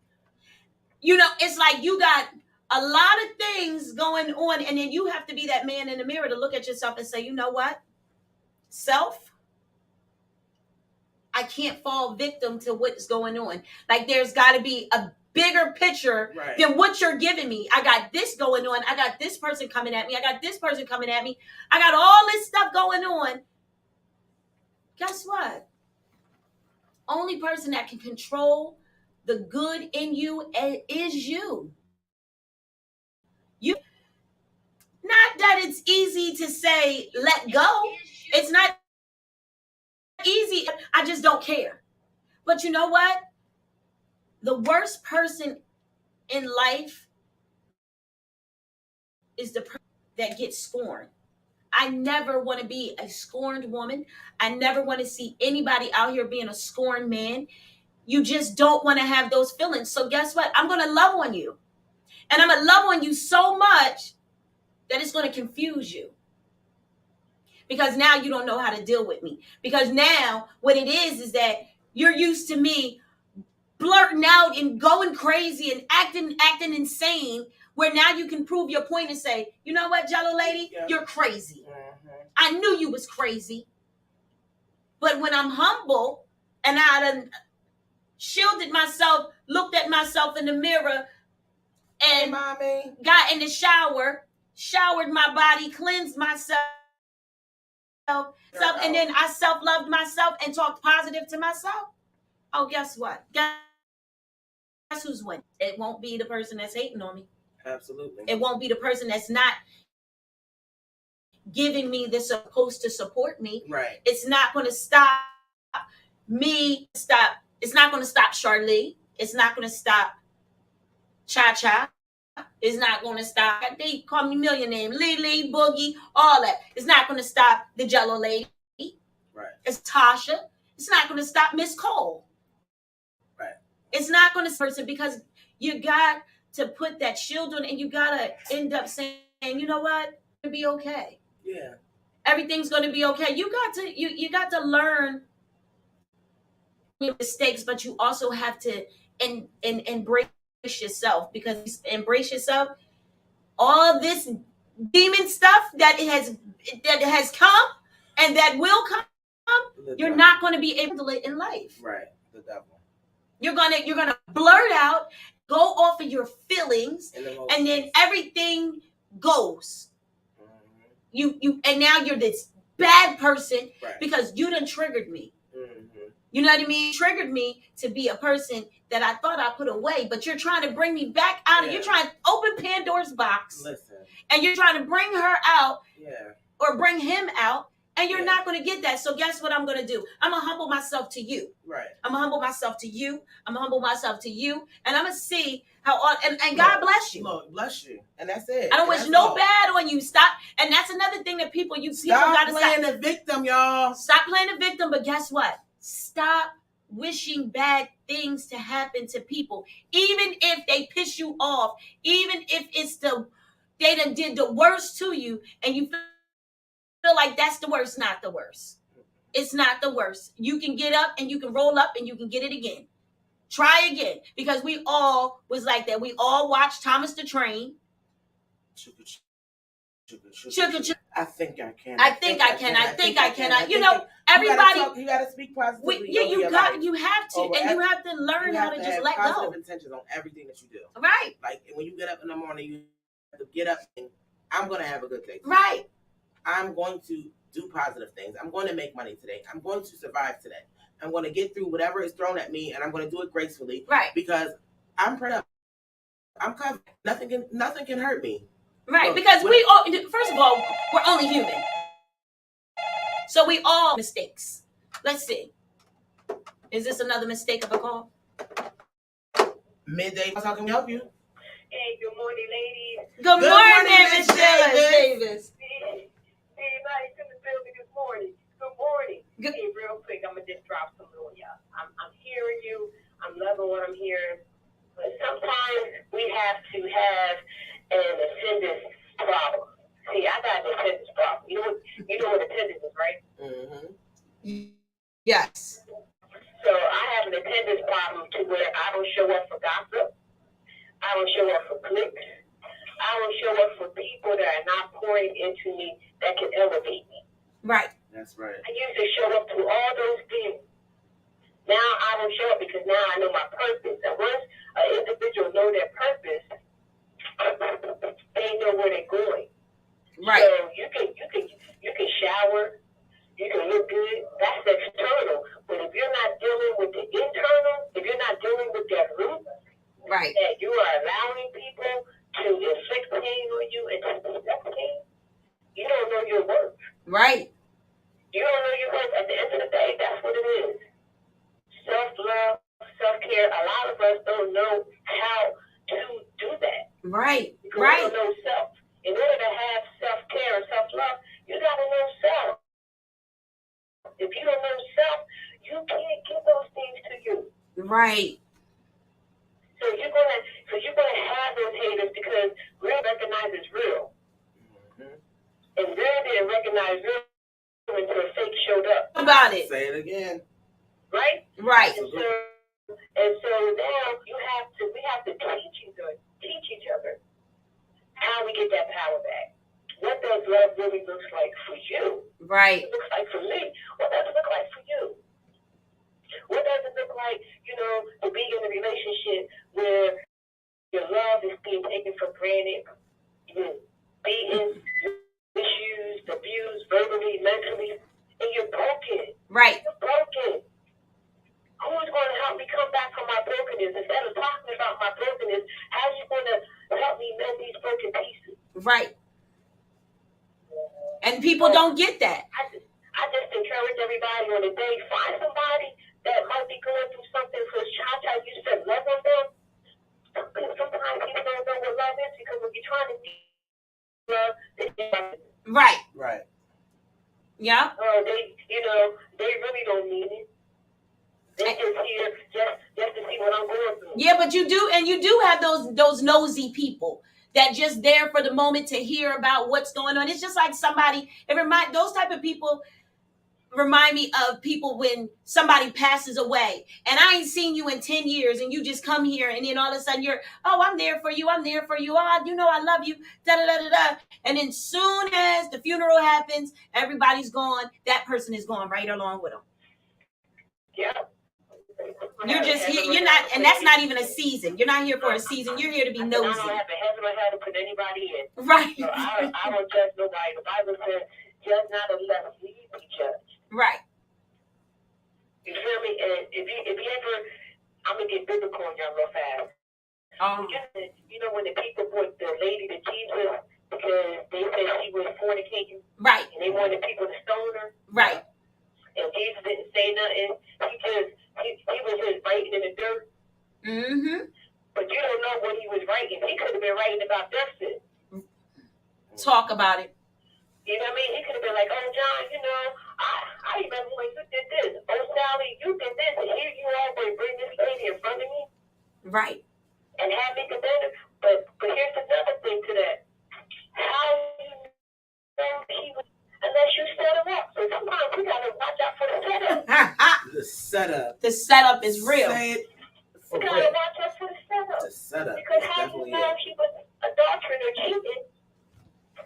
You know, it's like you got a lot of things going on, and then you have to be that man in the mirror to look at yourself and say, you know what? Self, I can't fall victim to what's going on. Like, there's got to be a bigger picture than what you're giving me. I got this going on. I got this person coming at me. I got this person coming at me. I got all this stuff going on. Guess what? Only person that can control the good in you is you. You. Not that it's easy to say, let go. It's not easy. I just don't care. But you know what? The worst person in life is the person that gets scorned. I never want to be a scorned woman. I never want to see anybody out here being a scorned man. You just don't want to have those feelings. So guess what? I'm going to love on you. And I'm going to love on you so much that it's going to confuse you. Because now you don't know how to deal with me. Because now what it is that you're used to me blurting out and going crazy and acting insane, where now you can prove your point and say, you know what, Jellolady, you're crazy. I knew you was crazy. But when I'm humble and I done shielded myself, looked at myself in the mirror, and got in the shower, showered my body, cleansed myself, and then I self-loved myself and talked positive to myself. Oh, guess what? Guess who's winning? It won't be the person that's hating on me. Absolutely. It won't be the person that's not giving me the supposed to support me. Right. It's not going to stop me. It's not going to stop Charlie. It's not going to stop Cha-Cha. It's not going to stop. They call me million names. Lily, Boogie, all that. It's not going to stop the Jellolady. Right. It's Tasha. It's not going to stop Miss Cole. Right. It's not going to person because you got to put that shield on, and you got to end up saying, you know what? It'll be okay. Yeah. Everything's going to be okay. You got to learn your mistakes, but you also have to embrace yourself, because embrace yourself. All this demon stuff that has come and that will come, you're not going to be able to live in life. Right, the devil. You're gonna blurt out, go off of your feelings, and then everything goes. You and now you're this bad person, right, because you done triggered me. You know what I mean? Triggered me to be a person that I thought I put away, but you're trying to bring me back out. You're trying to open Pandora's box. Listen. And you're trying to bring her out, or bring him out, and you're not going to get that. So guess what I'm going to do? I'm going to humble myself to you. Right. I'm going to humble myself to you. I'm going to humble myself to you, and I'm going to see how and God bless you. Lord bless you. And that's it. I don't wish no bad on you. Stop. And that's another thing that people got to stop. Stop playing the victim, y'all. Stop playing the victim, but guess what? Stop wishing bad things to happen to people, even if they piss you off, even if they done did the worst to you, and you feel like that's the worst. Not the worst. It's not the worst. You can get up and you can roll up and you can get it again. Try again, because we all was like that. We all watched Thomas the Train. I think I can. I think I can. You know, everybody. You gotta speak positively. You have to, and you have to learn how to just let go. Positive intentions on everything that you do. Right. Like when you get up in the morning, you have to get up and I'm gonna have a good day today. Right. I'm going to do positive things. I'm going to make money today. I'm going to survive today. I'm going to get through whatever is thrown at me, and I'm going to do it gracefully. Right. Because I'm productive. I'm covered. Nothing can hurt me. Right. So, because we all, first of all, we're only human. So we all mistakes. Let's see. Is this another mistake of a call? Midday. How can we help you? Hey, good morning, ladies. Good morning, Miss Davis. Everybody's in the building this morning. Good morning. Hey, real quick, I'm going to just drop something on y'all. I'm hearing you. I'm loving what I'm hearing. But sometimes we have to have an attendance problem. See, I got an attendance problem. You know what attendance is, right? Mm-hmm. Yes. So I have an attendance problem to where I don't show up for gossip. I don't show up for clicks. I don't show up for people that are not pouring into me that can elevate me. Right. That's right. I used to show up to all those things. Now I don't show up because now I know my purpose. And once an individual know their purpose, they know where they're going. Right. So you can shower, you can look good. That's external. But if you're not dealing with the internal, if you're not dealing with that root, right, that you are allowing people to inflict pain on you and to inflict pain, you don't know your worth. Right. You don't know your worth. At the end of the day, that's what it is. Self-love, self-care. A lot of us don't know how to do that. Right. Because right. we don't know self. In order to have self-care and self-love, you got to know self. If you don't know self, you can't give those things to you. Right. So you're gonna have those haters because real recognizes real. Mm-hmm. And real didn't recognize real until fake showed up. About it. Say it again. Right? Right. And so now we have to teach each other how we get that power back. What does love really looks like for you? Right. What it looks like for me? What does it look like for you? What does it look like, to be in a relationship where your love is being taken for granted, you're beaten, misused, abused, verbally, mentally, and you're broken. Right. You're broken. Who's going to help me come back from my brokenness? Instead of talking about my brokenness, how's you going to help me mend these broken pieces? Right. And people don't get that. I just encourage everybody on the day, find somebody that might be going through something for how you said love on them. Sometimes people don't know what love is because when you're trying to love, right. Right. Yeah. They really don't mean it. They just here just to see what I'm going through. Yeah, but you do have those nosy people that just there for the moment to hear about what's going on. It's just like somebody. Those type of people. remind me of people when somebody passes away and I ain't seen you in 10 years and you just come here and then all of a sudden you're, oh, I'm there for you. Oh, you know, I love you. Da, da, da, da, da. And then soon as the funeral happens, everybody's gone. That person is gone right along with them. Yeah. You're just here. You're not, and that's not even a season. You're not here for a season. You're here to be nosy. I don't have to heaven or hell to put anybody in. Right. So I don't judge nobody. The Bible says, judge not unless you be judged. Right. You feel me? And if you ever, I'm gonna get biblical on y'all real fast. You know when the people brought the lady to Jesus because they said she was fornicating, right? And they wanted people to stone her, right? And Jesus didn't say nothing. He was just writing in the dirt. Mm-hmm. But you don't know what he was writing. He could have been writing about their sin. Talk about it. You know what I mean? He could have been like, oh, John, you know, I remember when you did this. Oh, Sally, you did this. And here you are going to bring this lady in front of me. Right. And have me condemn her. But here's another thing to that. How you know he was, unless you set him up. So sometimes we got to watch out for the setup. The setup. The setup is real. Say it for we got to watch out for the setup. The setup. Because how do you know if she was adulterous or cheating?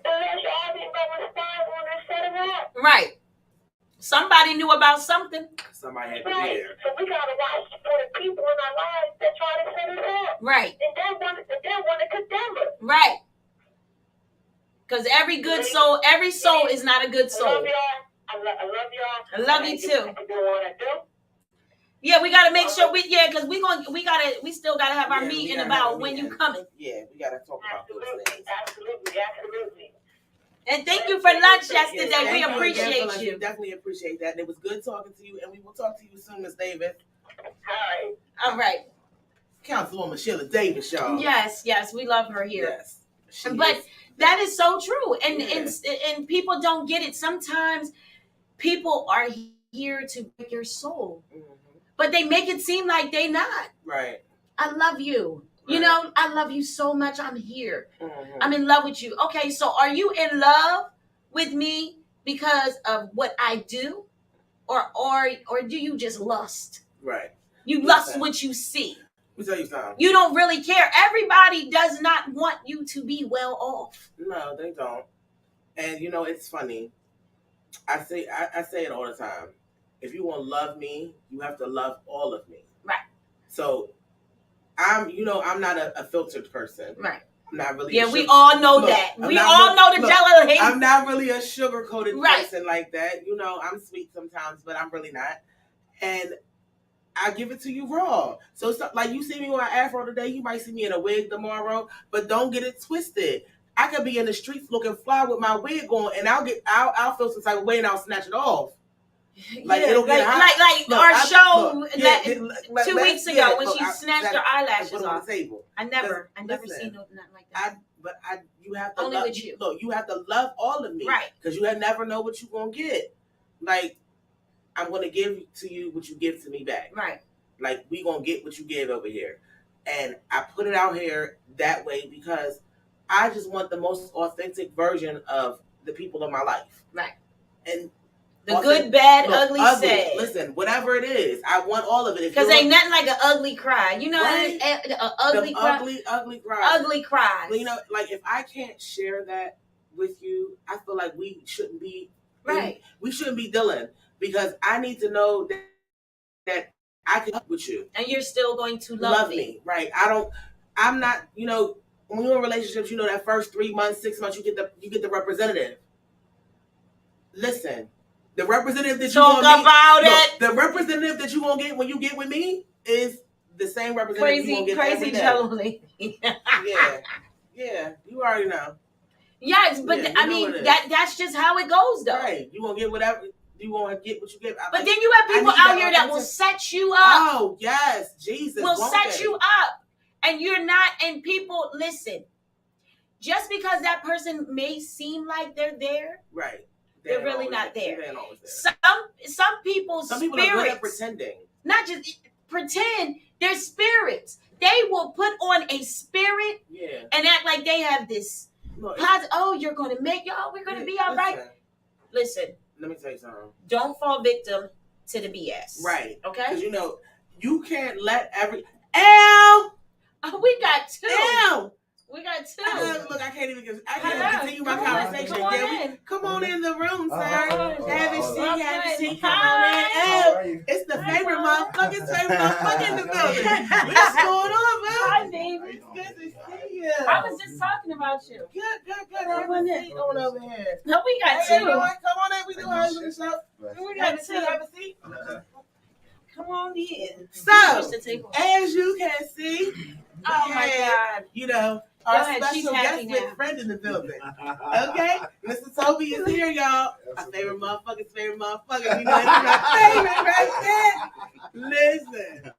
Unless y'all didn't go respond when they set him up. Right. Somebody knew about something. Somebody had to be there. So we got to watch for the people in our lives that try to set us up. Right. And they want to condemn us. Right. Because every good soul, every soul is not a good soul. I love y'all. I love y'all. I love you too. I do what I do. Yeah, we gotta make sure because we still gotta have our meeting about when you coming. Yeah, we gotta talk about those things. Absolutely. And thank you for lunch yesterday. We appreciate you. We definitely appreciate that. And it was good talking to you, and we will talk to you soon, Miss Davis. All right. Councilwoman Sheila Davis, y'all. Yes, we love her here. Yes. But that is so true. And people don't get it. Sometimes people are here to break your soul. Mm-hmm. But they make it seem like they not. Right. I love you. Right. You know, I love you so much. I'm here. Mm-hmm. I'm in love with you. Okay, so are you in love with me because of what I do? Or do you just lust? Right. You lust what you see. Let me tell you something. You don't really care. Everybody does not want you to be well off. No, they don't. And you know, it's funny. I say it all the time. If you want to love me, you have to love all of me. Right. So I'm not a filtered person. Right. I'm not really. Yeah, we all know that. We all know the Jellolady. I'm not really a sugar-coated person like that. You know, I'm sweet sometimes, but I'm really not. And I give it to you raw. So like you see me with my afro today, you might see me in a wig tomorrow, but don't get it twisted. I could be in the streets looking fly with my wig on, and I'll feel some type of way and I'll snatch it off. Like it'll get hot. Like our show 2 weeks ago when she snatched her eyelashes off. On the table. I never seen nothing like that. You have to only love, with you. Look, you have to love all of me, right? Because you never know what you're gonna get. Like I'm gonna give to you what you give to me back, right? Like we gonna get what you give over here, and I put it out here that way because I just want the most authentic version of the people in my life, right? And the good, bad, ugly, sad. Listen, whatever it is, I want all of it. Because ain't nothing like an ugly cry. You know, right? An ugly cry. Ugly cry. Ugly cry. You know, like if I can't share that with you, I feel like we shouldn't be right. We shouldn't be dealing because I need to know that I can help with you, and you're still going to love me. Right? I'm not. You know, when you're in relationships, you know that first 3 months, 6 months, you get the representative. Listen. The representative that the representative that you gonna get when you get with me is the same representative you gonna get crazy Jellolady. yeah, you already know. Yes, but I mean that's just how it goes, though. Right, you gonna get whatever you gonna get what you get. But then you have people out here that will set you up. Oh yes, Jesus will set you up, and you're not. And people listen. Just because that person may seem like they're there, right. They're really not there. Some people are good at pretending. Not just pretend. They're spirits. They will put on a spirit and act like they have this. We're going to make y'all. We're going to be all right. Listen, let me tell you something. Don't fall victim to the BS. Right. Okay. Because you can't let L. Oh, we got 2. L. We got 2. Look, I can't even continue my conversation. Come on in the room, sir. Have a seat. Come on in. L. It's the favorite motherfucker in the building. What's going on, man? Hi, baby. It's good to see you. I was just talking about you. Good. Have a seat on over here. No, we got 2. Hey, come on in. We do husband show. We got 2. Have a seat. Come on in. So, as you can see, oh my God. Our special guest with friend in the building. Okay? Mr. Toby is here, y'all. My favorite motherfucker's favorite motherfucker. You know, it's my favorite right there. Listen.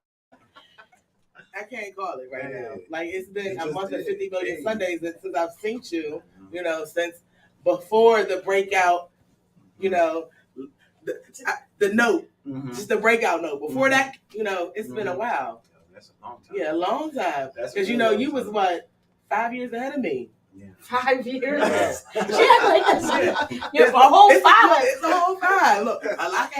I can't call it right now. Like, it's been a month and 50 million Sundays since I've seen you, since before the breakout, the note. Mm-hmm. Just the breakout note. Before that, it's been a while. That's a long time. Yeah, a long time. Because you was what, 5 years ahead of me. Yeah. 5 years. She had like that. You're a whole 5. It's a whole 5. Look, a lot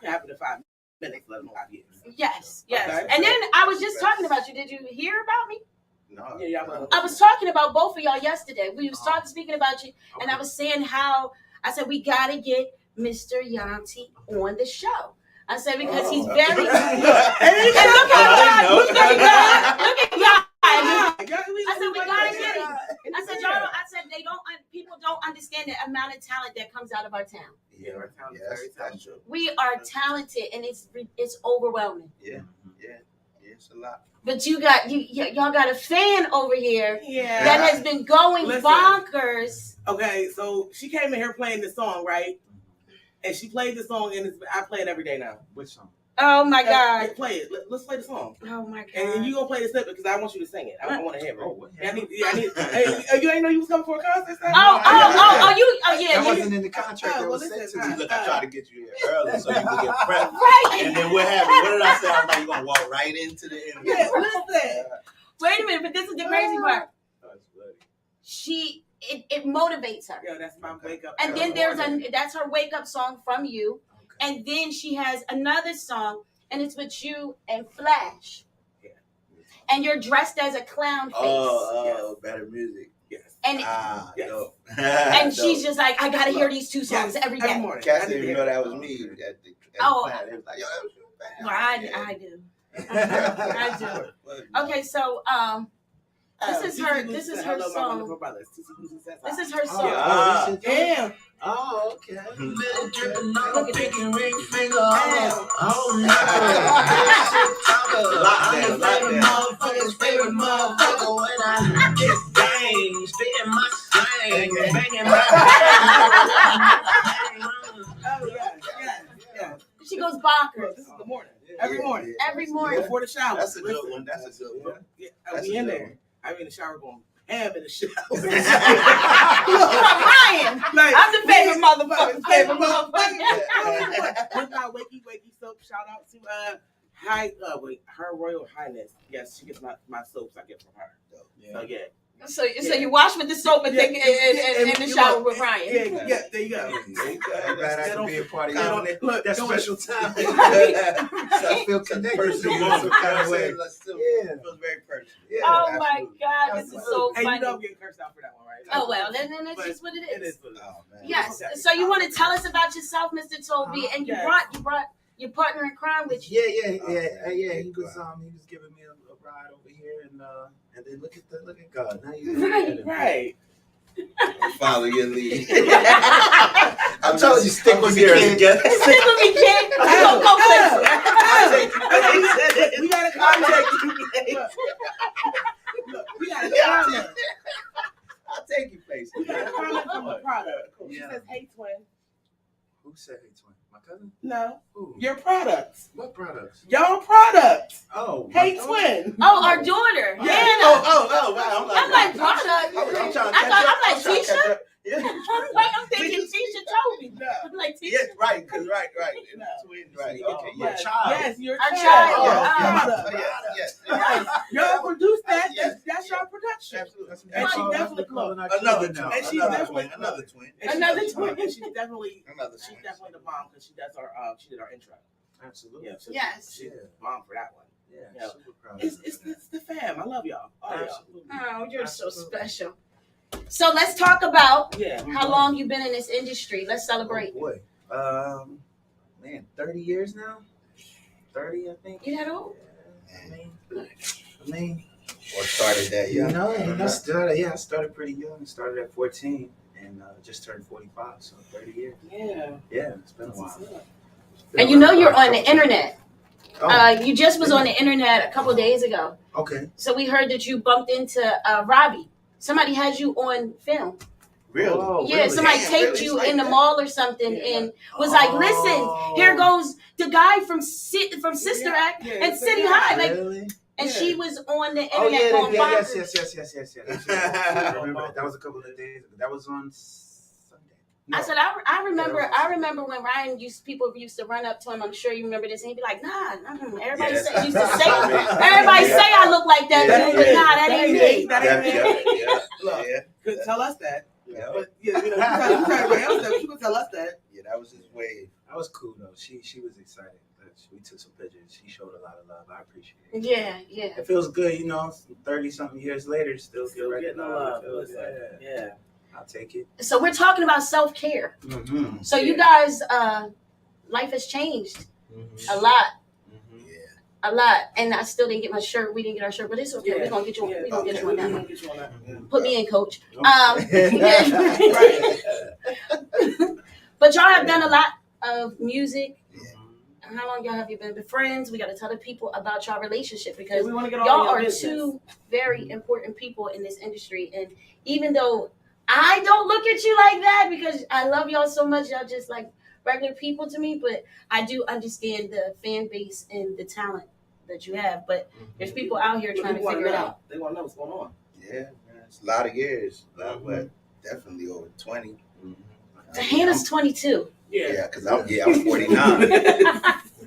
can happen in 5 minutes, let alone 5 years. Yes. Okay. And then I was just talking about you. Did you hear about me? No. Yeah, I was talking about both of y'all yesterday. We started speaking about you, and I was saying how I said we gotta get Mr. Yanti on the show. I said because he's very. And look at y'all. Look at y'all. I said we gotta get him. I said y'all. I said people don't understand the amount of talent that comes out of our town. Yeah, our town is very talented. We are talented, and it's overwhelming. Yeah, it's a lot. But y'all got a fan over here that has been going bonkers. Okay, so she came in here playing the song, right? And she played the song, and I play it every day now. Which song? Oh my God! Play it. Let's play the song. Oh my God! And you gonna play the snippet because I want you to sing it. I want to hear it. I need. Hey, you ain't know you was coming for a concert? That wasn't in the contract. That was sent to me. Look, I tried to get you here early so you could get prepped. Right. And then what happened? What did I say? I was like, you're gonna walk right into the interview. Yeah, listen. Wait a minute, but this is the crazy part. That's It motivates her. Yeah, that's my wake up. And then that's her wake up song from you. And then she has another song, and it's with you and Flash. Yeah. And you're dressed as a clown face. Better music. Yes. And dope. And she's just like, I gotta hear these 2 songs every day. Every morning. Cass didn't even know that was me. At the plant. It was like, yo, that was you. Well, I do. I do. Okay, so this is her song. This is her song. Damn. Oh, okay. Dripping on a pinky ring finger. Motherfucker's favorite motherfucker when I get bang, spitting my slang, banging my. Yeah. She goes bonkers. This is the morning. Every morning. Every morning. Before the shower. That's a good one. Yeah, we in there. I'm in the shower going ham in the shower. I'm Ryan. I'm the favorite motherfucker. With my wakey soap, shout out to Her Royal Highness. Yes, she gets my soaps I get from her. So yeah. So you wash with the soap and then in the shower with Ryan. Yeah, there you go. I'm glad I can be a part of that. Look, that special time. So I feel connected. Personal moment, kind of way. Yeah, it feels very personal. Yeah, oh my God, this is so funny. And you know I'm getting cursed out for that one, right? Oh well, then that's just what it is. It is what it is. Oh, man. Yes. So you want to tell us about yourself, Mr. Toby, and you brought your partner in crime with you. Yeah. He was giving me a ride over here, and then look at God. Now you right. Follow your lead. I'm telling you, stick with me, kid. Stick with me, kid. Go places. We gotta contact you. Look, we gotta comment. I'll take you places. We gotta comment from the product. She says, "Hey, twin." Who said hey, twin? My cousin? No. Who? Your products. What products? Y'all products. Oh. Hey, twin. Oh, our daughter. Yeah. Hannah. Oh, wow. I'm like product. I'm trying to catch up. I'm like Tisha. Yeah. I'm thinking Tisha Toby. No. like teacher. Yes, right, cause right. No. Twins, right. Oh, Okay, yes. your child. Yes, your Our child. child. Yes. Y'all produced that. Yes. That's your production. Absolutely. And she Well, definitely calling our another children now. and she's Another definitely twin, another twin. Another twin. And she's definitely Another she's twin. definitely the bomb because she does our she did our intro. Absolutely. Yeah. So Yes. she's bomb for that one. Yeah. Super proud. It's the fam. I love y'all. All y'all. Absolutely. Oh, you're so Absolutely. special. So let's talk about Yeah. how long you've been in this industry. Let's celebrate. Oh boy. Man, 30 years now. 30, I think. You that old? I mean, Or started that young. I started pretty young. Started at 14 and just turned 45, so 30 years. Yeah. Yeah, it's been a while. And you know you're on the internet. Oh, You just was on the internet a couple days ago. okay. So we heard that you bumped into Robbie. Somebody had you on film. Really? Oh, Yeah, really? somebody Damn, taped really? you It's in the like mall or something and was like, listen, here goes the guy from Sister Act and City High. Like, Really? and she was on the Oh internet going yes. bonkers. I remember that. That was a couple of days ago. That was on Sunday. No. I said, I remember when Ryan people used to run up to him. I'm sure you remember this, and he'd be like, nah. Everybody Yes. used to say, Yeah. everybody say I look like that, Yeah. dude, but nah, that ain't me. That ain't me. Look, Yeah. couldn't tell us that. Yeah. But you tell everybody else that, but you could tell us that. Yeah, that was his wave. That was cool though. She was excited. We took some pictures. She showed a lot of love. I appreciate it. Yeah. It feels good, 30 something years later, still Getting the love. Good. Yeah. I'll take it. So we're talking about self-care. Mm-hmm. So you guys, life has changed a lot. Yeah. A lot, and I still didn't get my shirt. We didn't get our shirt, but it's okay. We're gonna get you. We're gonna get you one now. Put me in, coach. Right. But y'all have done a lot of music. Yeah. How long y'all have you been friends? We got to tell the people about y'all relationship because we want to get all y'all your are business. two very important people in this industry. And even though I don't look at you like that because I love y'all so much, y'all just like regular people to me. But I do understand the fan base and the talent that you have. But there's people out here trying to figure it out. They want to know what's going on. Yeah, man. It's a lot of years. But definitely over 20. So Hannah's 22. Yeah. Because I'm 49.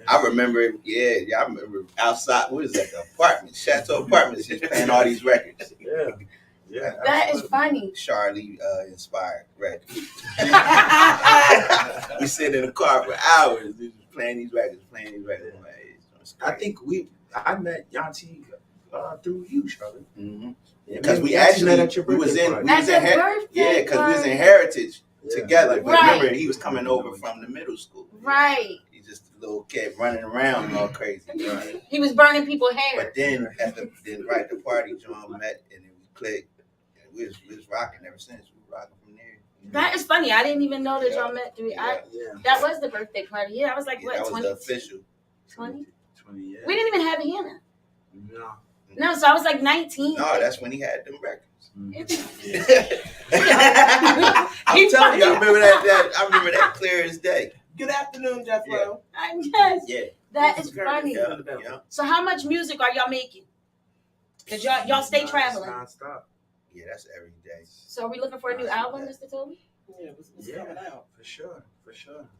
I remember, I remember outside, what is that, the apartment, Chateau Apartments, just playing all these records. Yeah. That is funny. Charlie inspired records. We sit in the car for hours, just playing these records. I think I met Yanti through you, Charlie. Mm-hmm. Yeah, Because we met actually at your we was birthday in party. we was in because we was in Heritage together. But Right. remember, he was coming over from the middle school. Right. He's just a little kid running around all crazy. Right. He was burning people's hair. But then the party, John met and then we clicked. And we was rocking ever since. We were rocking from there. That is funny. I didn't even know that y'all met through. Yeah. That was the birthday party. Yeah, I was like, what, That was 20? the official. 20? 20 years. We didn't even have Hannah. No. No, so I was like 19. No, that's when he had them records. I'm I'm telling you, I remember that. I remember that clear as day. Good afternoon, Jeff Lowe. Yes. Yeah. That is funny. Yeah. So how much music are y'all making? Because y'all stay traveling. Non-stop. Yeah, that's every day. So are we looking for a new album, Mr. Toby? Yeah, what's coming out? For sure.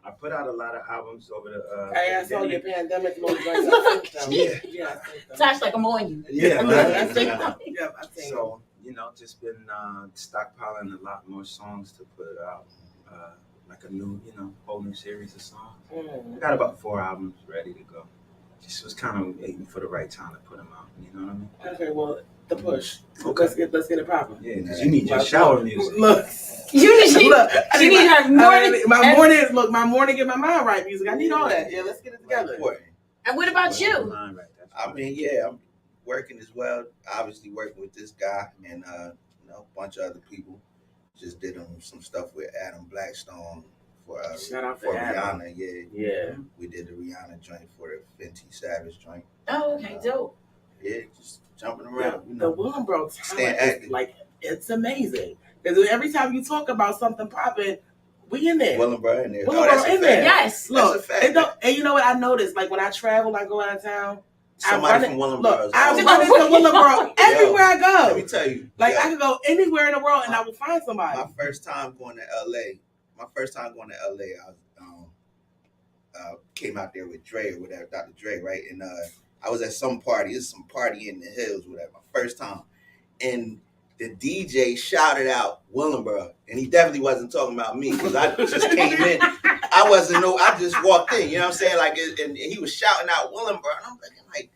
I put out a lot of albums over the. Hey, I saw your pandemic little joints. Yeah. Tosh, like I'm on you. Yeah. I think. So just been stockpiling a lot more songs to put out, like a new, whole new series of songs. I got about 4 albums ready to go. Just was kind of waiting for the right time to put them out. You know what I mean? Okay, well, the push. Okay. Let's get it popping. Yeah, because you need your shower music. Look, She need her morning. My morning, get my mind right music. I need all that. Yeah, let's get it together. Important. And what about you? I mean, I'm working as well. Obviously, working with this guy and a bunch of other people. Just did some stuff with Adam Blackstone for Shout out to Rihanna. Yeah. We did the Rihanna joint for the Fenty Savage joint. Oh, okay, dope. Yeah, just jumping around. The Willenboro Staying talent active. is it's amazing. Because every time you talk about something popping, we in there. Willenboro in there. Willenboro in there. Yes. Look, That's a fact. and you know what I noticed? Like when I travel, I go out of town. Somebody from Willenboro. I run into Willenboro everywhere I go. Let me tell you. Like I could go anywhere in the world and I will find somebody. My first time going to LA, my first time going to LA, I was came out there with Dre or whatever, Dr. Dre, right? And I was at some party. It's some party in the hills, whatever. My first time, and the DJ shouted out Willenboro, and he definitely wasn't talking about me because I just came in. I just walked in. You know what I'm saying? Like, and he was shouting out Willenboro, and I'm thinking like,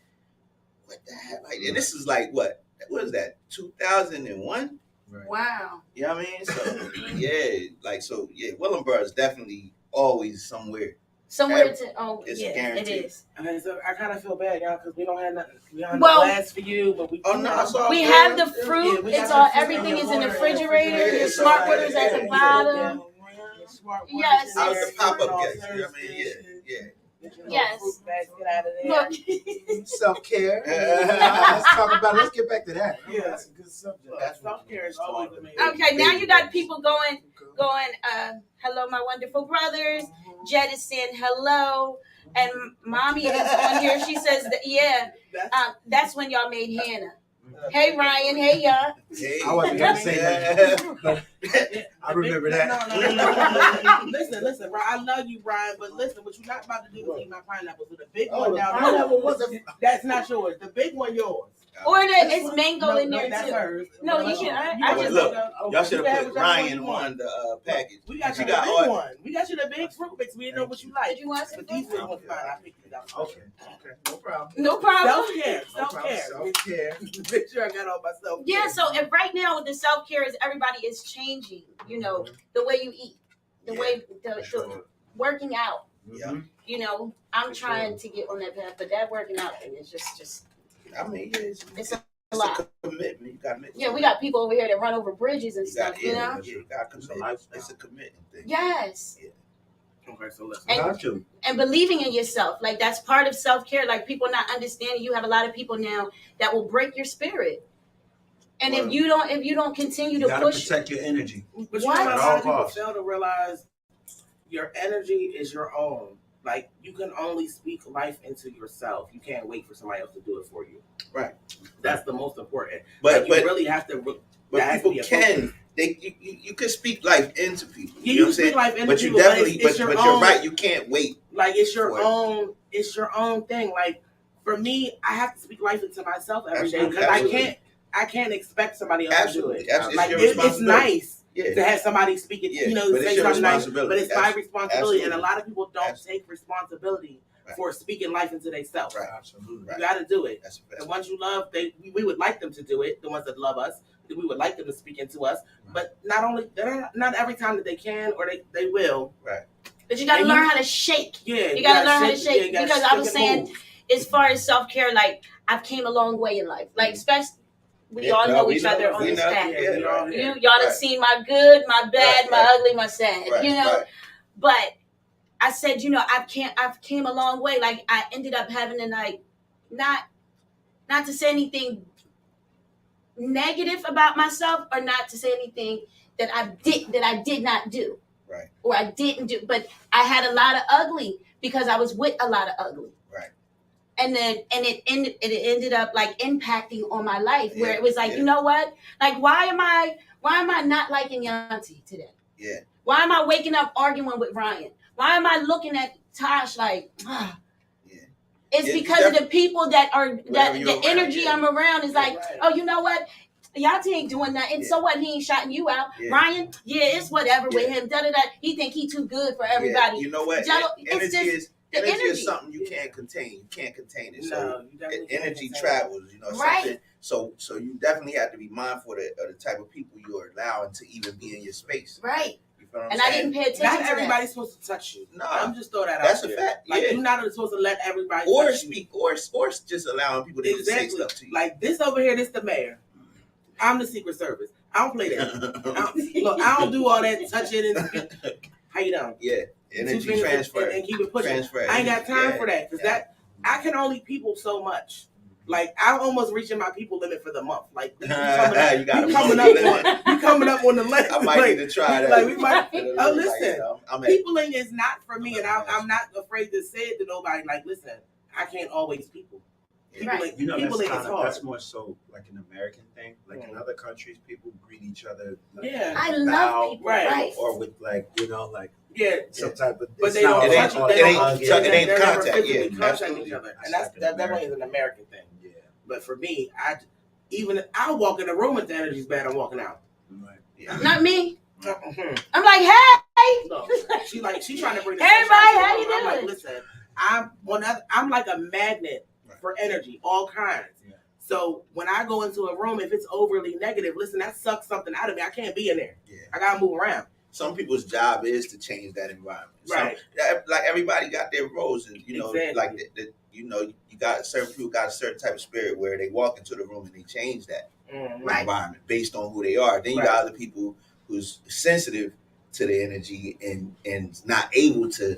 what the heck? Like, and this is like what is that? 2001. Right. Wow. You know what I mean? So Willenboro is definitely always somewhere. It's guaranteed. It is. Okay, so I kind of feel bad, y'all, because we don't have nothing. We don't have glass for you, but we. Oh no, we have the fruit. It's all. Everything is in the refrigerator. Your smart water's at the bottom. Yes. I was the pop-up guest. You know what I mean? Yeah. Yes. Look. Self-care. Let's talk about it. Let's get back to that. Yeah, that's a good subject. Self-care is always amazing. Okay, now you got people going, hello, my wonderful brothers. Jed is saying hello. And Mommy is on here. She says that's when y'all made Hannah. Hey, Ryan. Hey, y'all. Hey. I wasn't going to say that. I remember that. No. Listen, Brian. I love you, Brian, but listen, what you're not about to do is eat my pineapple. So the big one down there, that's not yours. The big one, yours. Or it's mango in there, that's too. hers. No, you should. Look, y'all should have put Ryan on the package. We got you the big one. We got you the big fruit mix. We didn't know what you like. Did you want some? But these ones fine. I picked it up. Okay. No problem. No problem. Self-care. Make sure I got all my self-care. Yeah, so and right now with the self-care is everybody is changing, the way you eat, the way the working out. Yeah. I'm trying to get on that path, but that working out thing is just I mean, it's a lot. A commitment. You got to make. Yeah, we got people over here that run over bridges and stuff, you got to commit. It's a commitment thing. Yes. Yeah. Okay, so listen. And believing in yourself, like that's part of self-care. Like people not understanding, you have a lot of people now that will break your spirit. And if you don't continue to push, protect your energy. But you know, a lot of people fail to realize your energy is your own. Like you can only speak life into yourself. You can't wait for somebody else to do it for you. Right. That's the most important. But you really have to. But people can. You can speak life into people. You know what I'm saying? Life into but people, you definitely. But you're right. You can't wait. Like it's your own. It's your own thing. Like for me, I have to speak life into myself every day because I can't expect somebody else to do it. Like it's nice. Yeah. To have somebody speak it, say something nice, but it's my responsibility, and a lot of people don't take responsibility for speaking life into themselves. Right. Absolutely, you got to do it. And once you love, we would like them to do it. The ones that love us, we would like them to speak into us, but not every time that they can or they will. Right. But you got to learn how to shake. Yeah, you got to learn how to shake because I was saying, as far as self-care, like I've came a long way in life, like especially. We all know each other on this path. Y'all done seen my good, my bad, my ugly, my sad. But I said, I've came a long way. Like I ended up having to not to say anything negative about myself or not to say anything that I did not do. Right. Or I didn't do. But I had a lot of ugly because I was with a lot of ugly. Right. And then it ended up like impacting on my life where it was like, you know what? Like why am I not liking Yanti today? Yeah. Why am I waking up arguing with Ryan? Why am I looking at Tosh like Yeah. It's because of the people that are the energy I'm around is like, oh, you know what? Yanti ain't doing nothing. So what? He ain't shouting you out. Ryan, it's whatever with him. He think he too good for everybody. You know what? Energy is something you can't contain. You can't contain it. So energy travels, right. So you definitely have to be mindful of the type of people you're allowing to even be in your space. Right. You feel what I'm saying? I didn't pay attention not to everybody's supposed to touch you. No. I'm just throw that out. That's a fact. Like you're not supposed to let everybody or touch speak you. or just allowing people to say stuff to you. Like this over here, this the mayor. I'm the Secret Service. I don't play that. I don't do all that touching and speak. How you doing? Yeah. Energy transfer and keep it pushing. I ain't got time for that because I can only people so much. Like I'm almost reaching my people limit for the month. Like you coming up on the list. I might need to try that. Like we might. Listen, peopling is not for me, and I'm not afraid to say it to nobody. Like, listen, I can't always people. That's more so like an American thing. Like in other countries, people greet each other. Like, I love people, right? Or with some type of. But they don't. It ain't contact. Yeah, contact each other, and that definitely is an American thing. Yeah. But for me, I'll walk in the room if the energy's bad. I'm walking out. Right. Yeah. Not me. I'm like, hey. No, she's trying to bring everybody. How you doing? I'm like, listen, I'm like a magnet for energy, all kinds. Yeah. So when I go into a room, if it's overly negative, listen, that sucks something out of me. I can't be in there. Yeah. I gotta move around. Some people's job is to change that environment. Right. Like everybody got their roles, and exactly. like you got certain people got a certain type of spirit where they walk into the room and they change that environment based on who they are. Then you got other people who's sensitive to the energy and not able to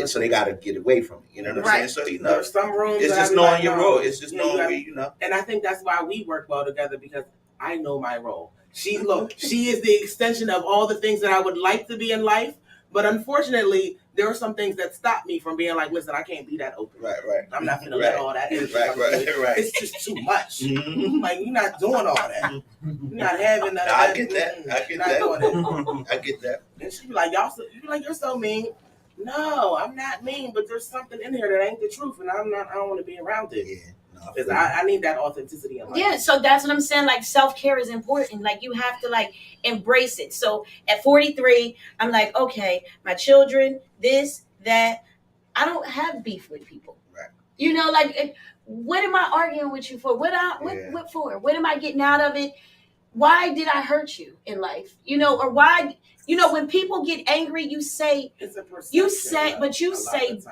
so they got to get away from it. You know what I'm saying? So there's some rooms it's just knowing your role. It's just knowing where And I think that's why we work well together, because I know my role. She is the extension of all the things that I would like to be in life, but unfortunately, there are some things that stop me from being like, listen, I can't be that open. Right. I'm not gonna let all that energy. Right. It's just too much. Like, you're not doing all that. You're not having that. I get that. I get that. And she be like, you're so mean. No, I'm not mean, but there's something in here that ain't the truth, and I don't want to be around it. Yeah. Because I need that authenticity in life. Yeah, so that's what I'm saying. Like, self-care is important. Like, you have to like embrace it. So at 43, I'm like, okay, my children, this, that. I don't have beef with people. Right. Like, what am I arguing with you for? What for? What am I getting out of it? Why did I hurt you in life? Or why? When people get angry, you say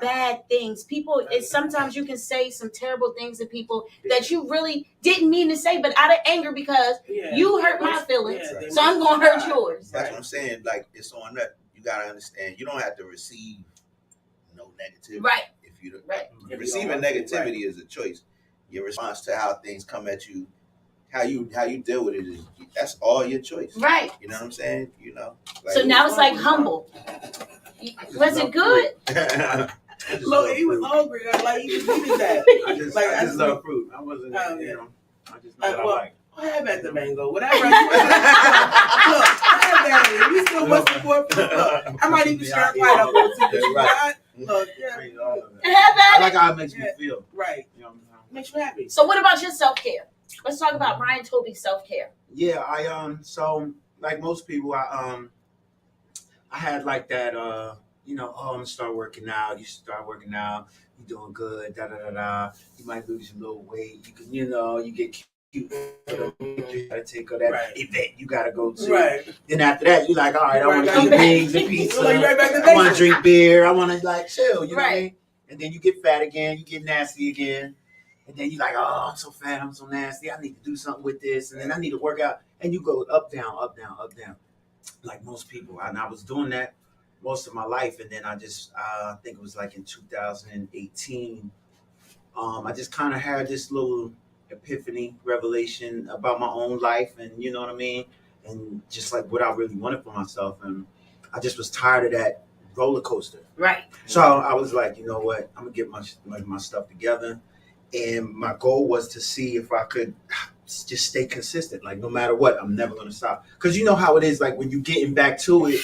bad things. People, sometimes you can say some terrible things to people that you really didn't mean to say, but out of anger because you hurt my feelings, so I'm gonna hurt yours. That's what I'm saying. Like, it's on that. You gotta understand. You don't have to receive no negativity. Right. If you receiving negativity is a choice. Your response to how things come at you. How you deal with it that's all your choice. Right. You know what I'm saying? Like, so now it's like humble. Was it good? Look, he was hungry. Like, he needed that. I just love fruit. I wasn't, I just know what I like. I have at the mango. Whatever. Look, I have that. If you still want some more fruit, look, I might even start pineapple too. Right. Look, I like how it makes me feel. Right. Makes you happy. So what about your self-care? Let's talk about Brian Toby's self-care. Yeah, so like most people, I had like that, I'm gonna start working out. You start working out, you're doing good, You might lose a little weight. You can, you get cute. You gotta take all that event you gotta go to. Right. Then after that, you're like, all right, I want to eat wings and pizza. I want to drink beer. I want to like chill. You know what I mean? And then you get fat again. You get nasty again. And then you're like, oh, I'm so fat, I'm so nasty. I need to do something with this. And then I need to work out. And you go up, down, up, down, up, down. Like most people. And I was doing that most of my life. And then I just, I think it was like in 2018, I just kind of had this little epiphany, revelation about my own life. And you know what I mean? And just like what I really wanted for myself. And I just was tired of that roller coaster. Right. So I was like, you know what? I'm going to get my stuff together. And my goal was to see if I could just stay consistent. Like, no matter what, I'm never going to stop. Because you know how it is, like, when you're getting back to it,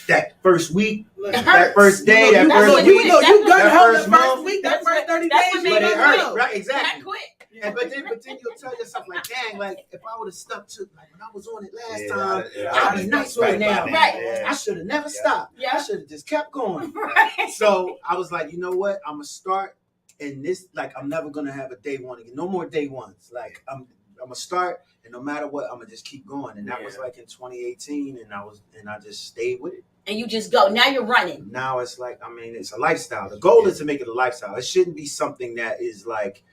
that first week, that first day, that first week, that first month, that first 30 days, but it hurt. Right, exactly. Not quick. Yeah, but then you'll tell yourself, like, dang, like, if I would have stuck to, like, when I was on it last time, I'd be nice right now. Right. I should have never stopped. Yeah. I should have just kept going. Right. So I was like, you know what? I'm going to start. And this, like, I'm never gonna have a day one again. No more day ones. Like, I'm gonna start, and no matter what, I'm gonna just keep going. And that was like in 2018, and I just stayed with it. And you just go. Now you're running. Now it's like, it's a lifestyle. The goal is to make it a lifestyle. It shouldn't be something that is like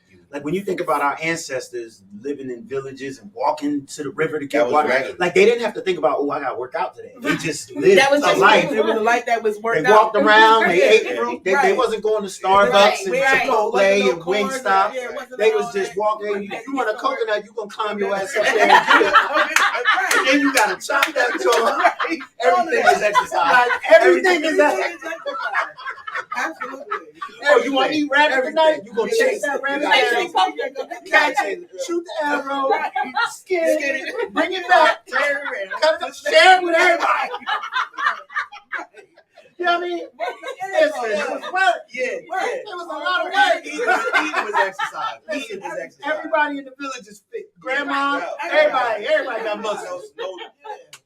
when you think about our ancestors living in villages and walking to the river to get water. Right. Like, they didn't have to think about, I gotta work out today. They just lived a life. It was a life that was worked out. They walked around. They ate fruit. They wasn't going to Starbucks and Chipotle and Wingstop. They was just walking. If you want a coconut, you gonna climb your ass up there and get it. And then you gotta chop that joint. Everything is exercise. Everything is exercise. Absolutely. you want to eat rabbit tonight? You gonna chase that rabbit? Catch it, shoot the arrow, skin it, bring it back, turn it around, share it with everybody. You know what I mean? It was work. Yeah. It was a lot of work. Eating was exercise. Eating was exercise. Everybody in the village is fit. Grandma, everybody got muscles.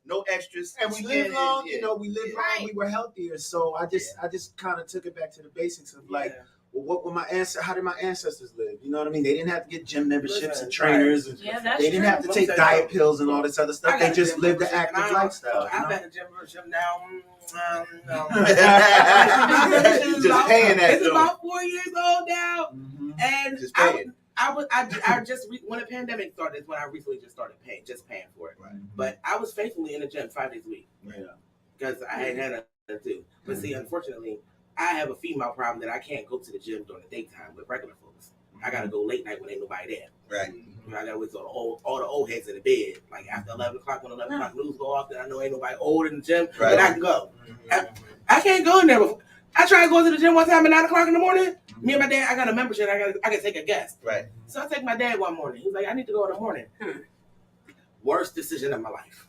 No extras. And we lived long, we lived long, we were healthier. So I just kind of took it back to the basics of like, well, what were how did my ancestors live? You know what I mean? They didn't have to get gym memberships and trainers. And they didn't have to take diet pills and all this other stuff. They just lived the active lifestyle. I've had a gym membership now. No. Just paying that. It's about 4 years old now, and just paying. I just when the pandemic started, is when I recently just started paying for it. Right. But I was faithfully in the gym 5 days a week. Because I hadn't had nothing to do. But see, unfortunately, I have a female problem that I can't go to the gym during the daytime with regular folks. I gotta go late night when ain't nobody there. Right. I gotta wait till all the old heads in the bed. Like after 11 o'clock, when 11 o'clock news go off, then I know ain't nobody old in the gym, but I can go. I can't go in there. I tried going to the gym one time at 9 o'clock in the morning. Me and my dad, I got a membership. I can take a guest. Right. So I take my dad one morning. He was like, I need to go in the morning. Worst decision of my life.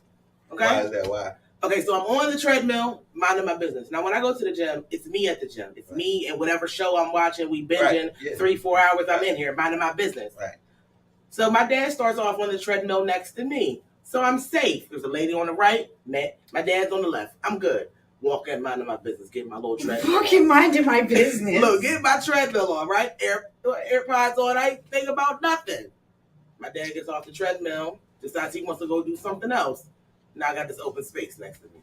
Okay. Why is that? Why? Okay, so I'm on the treadmill, minding my business. Now, when I go to the gym, it's me at the gym. It's me and whatever show I'm watching. We binging 3-4 hours. I'm in here minding my business. Right. So my dad starts off on the treadmill next to me. So I'm safe. There's a lady on the right, my dad's on the left. I'm good. Walking, minding my business, getting my little treadmill. Walking, minding my business. Look, getting my treadmill on, right? AirPods on. I ain't think about nothing. My dad gets off the treadmill, decides he wants to go do something else. Now I got this open space next to me.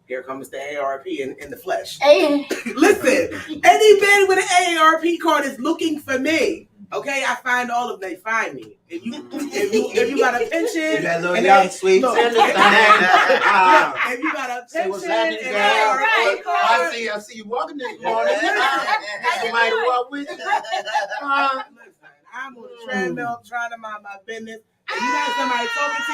Here comes the AARP in the flesh. Listen, any man with an AARP card is looking for me. Okay, I find all of them. They find me. If you got a pension, that little young sweet. If you got a pension, I see you walking this morning. Somebody walk with you. I'm on the treadmill trying to mind my business. And you got somebody talking to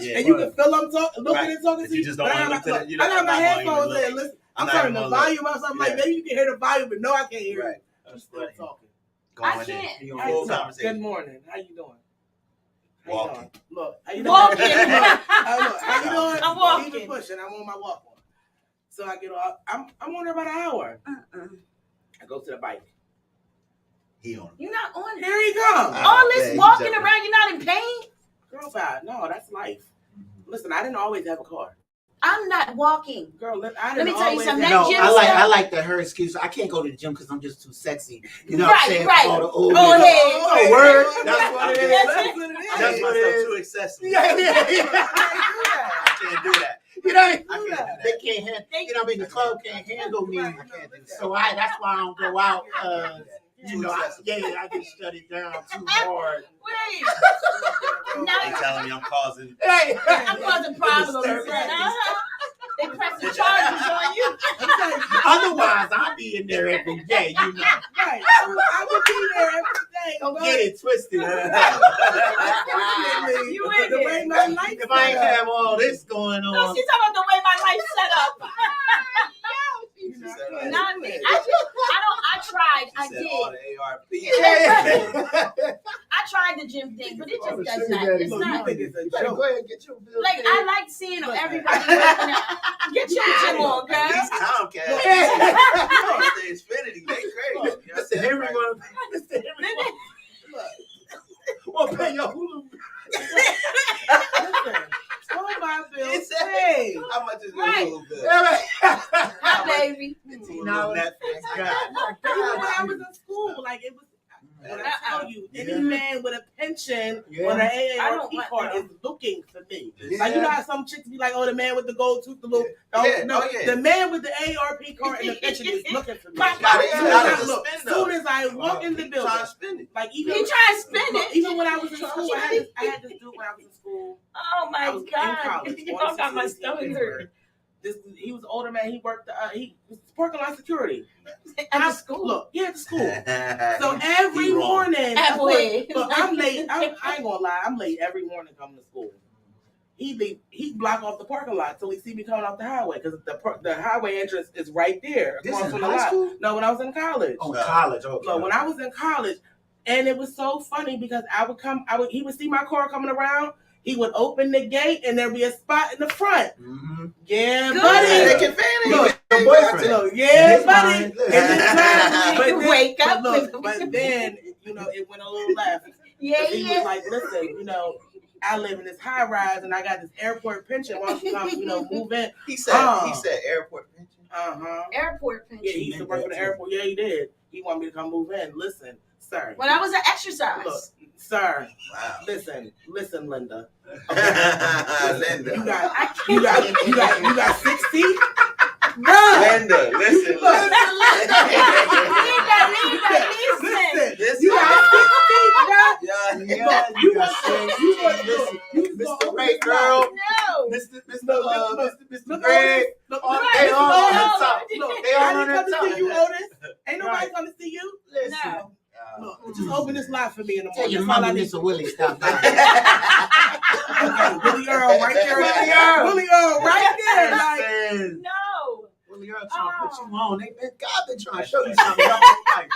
you, and you can feel them looking and talking to you. You just don't want to look to I got my headphones in. Listen, I'm turning the volume up. Something like maybe you can hear the volume, but no, I can't hear it. I'm still talking. I can't. Full conversation. Good morning. How you doing? Walking. Look, how you doing? Walking. How you doing? I'm walking. Keep it pushing. I'm on my walk on. So I get off. I'm on there about an hour. I go to the bike. He on. You're not on it. Here he comes. All this walking around, you're not in pain? Girl, bad. No, that's life. Listen, I didn't always have a car. I'm not walking. Girl, Let me tell you something. No, I like that her excuse. I can't go to the gym because I'm just too sexy. You know what I'm saying? Right. All the old Word. That's what it is. That's myself too accessible. Yeah. I can't do that. You know, I can't do that. they can't handle. You know, I mean, the club can't handle me. I can't do that. So that's why I don't go out. You know, I get shut it down too hard. Wait. They telling me I'm causing. Hey, I'm causing problems. They pressing charges on you. Otherwise, I'll be in there every day. You know, Right. I would be there every day. don't get it twisted. You in The there. way my life If I ain't have all this going No, on, she's talking about the way my life's set up. Not me. I tried. I She said did. all the ARP. I tried the gym thing, but it just does sugar not. daddy. It's Look, you not. think it's a go joke. ahead and get your bill. Like, I like seeing everybody working out. Get your gym on, girl. These Comcast. The Xfinity, they crazy. Mr. Henry gonna. Mr. Henry. Well, pay your Hulu. Listen, all my bills paid. How much is your Right. Hulu bill? Hi, baby. $15 Netflix. Even when I was in school, like it was. When I tell you, any man with a pension or an AARP card is looking for me. Like, you know how some chicks be like, oh, the man with the gold tooth, the little. The man with the AARP card and the pension is looking for me. As soon as I walk in the building, like even You try to spend it. even when I was in school, I had this dude when I was in school. Oh my I was in God. college. You all got my stomach hurt. He was an older man. He worked. He was parking lot security At the school. Look, yeah, at the school. So every morning, Halfway. look, I'm late. I ain't gonna lie. I'm late every morning coming to school. He block off the parking lot till he see me coming off the highway because the highway entrance is right there This across in from the high lot. school? No, when I was in college. Oh, college. Okay. So when I was in college, and it was so funny because he would see my car coming around. He would open the gate and there'd be a spot in the front. Mm-hmm. Yeah, Good. buddy. Take advantage. Look, Your boyfriend. Look, yeah, buddy. Mine. And this time, But then, wake up. But then, it went a little left. Yeah, He was like, listen, I live in this high rise and I got this airport pension. Why don't you come, move in? He said airport pension. Airport pension. Yeah, he used to work for the airport. Yeah, he did. He wanted me to come move in. Listen, sir. When I was at exercise. Look, sir. Wow. Listen, Linda. Linda. You got 6 teeth? Linda, listen. You got 6 teeth, bro. Yeah. You want Mr. Ray girl. No. Mr. Greg. They all on the top. They all on the top. You, Otis. Ain't nobody coming to see you. No. Look, just open this lot for me in the Tell morning. your That's all mama I need. Mr. Willie stop by. Willie Earl right there. Willie Earl right there. Like, No. Willie Earl trying to put you on. God been trying to show you something. Like,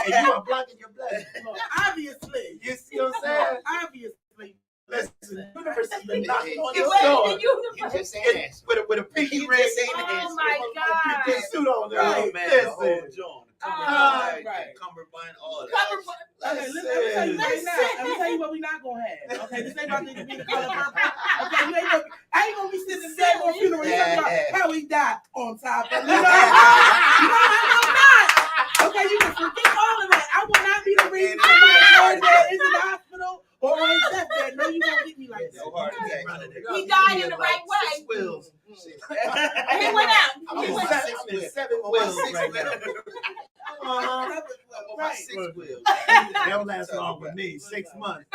hey, you are blocking your blessing. look, obviously. You see what I'm saying? Obviously. Listen, universe has been knocking on You your went door. in the universe. just ain't answer. With a pinky You ring. just ain't Oh answer. my God. Pinky suit on there. Right, man, Listen. the whole John. Right. Cumberbund, all that. Okay, let me tell you right now. Let me tell you what we not gonna have. Okay, this ain't about to be the color purple. Okay, I ain't gonna be sitting in there on funeral talking about how he died on top of No, I will not. Okay, you can forget all of that. I will not be the reason somebody that is in the hospital or on his deathbed. No, you won't get me like that. So hard to take. He died in the right way. 6 wheels. He went out. I'm He on went my out. 6 wheels. 7 wheels right now. Right. 6 wheels. That don't last long with me. 6 months.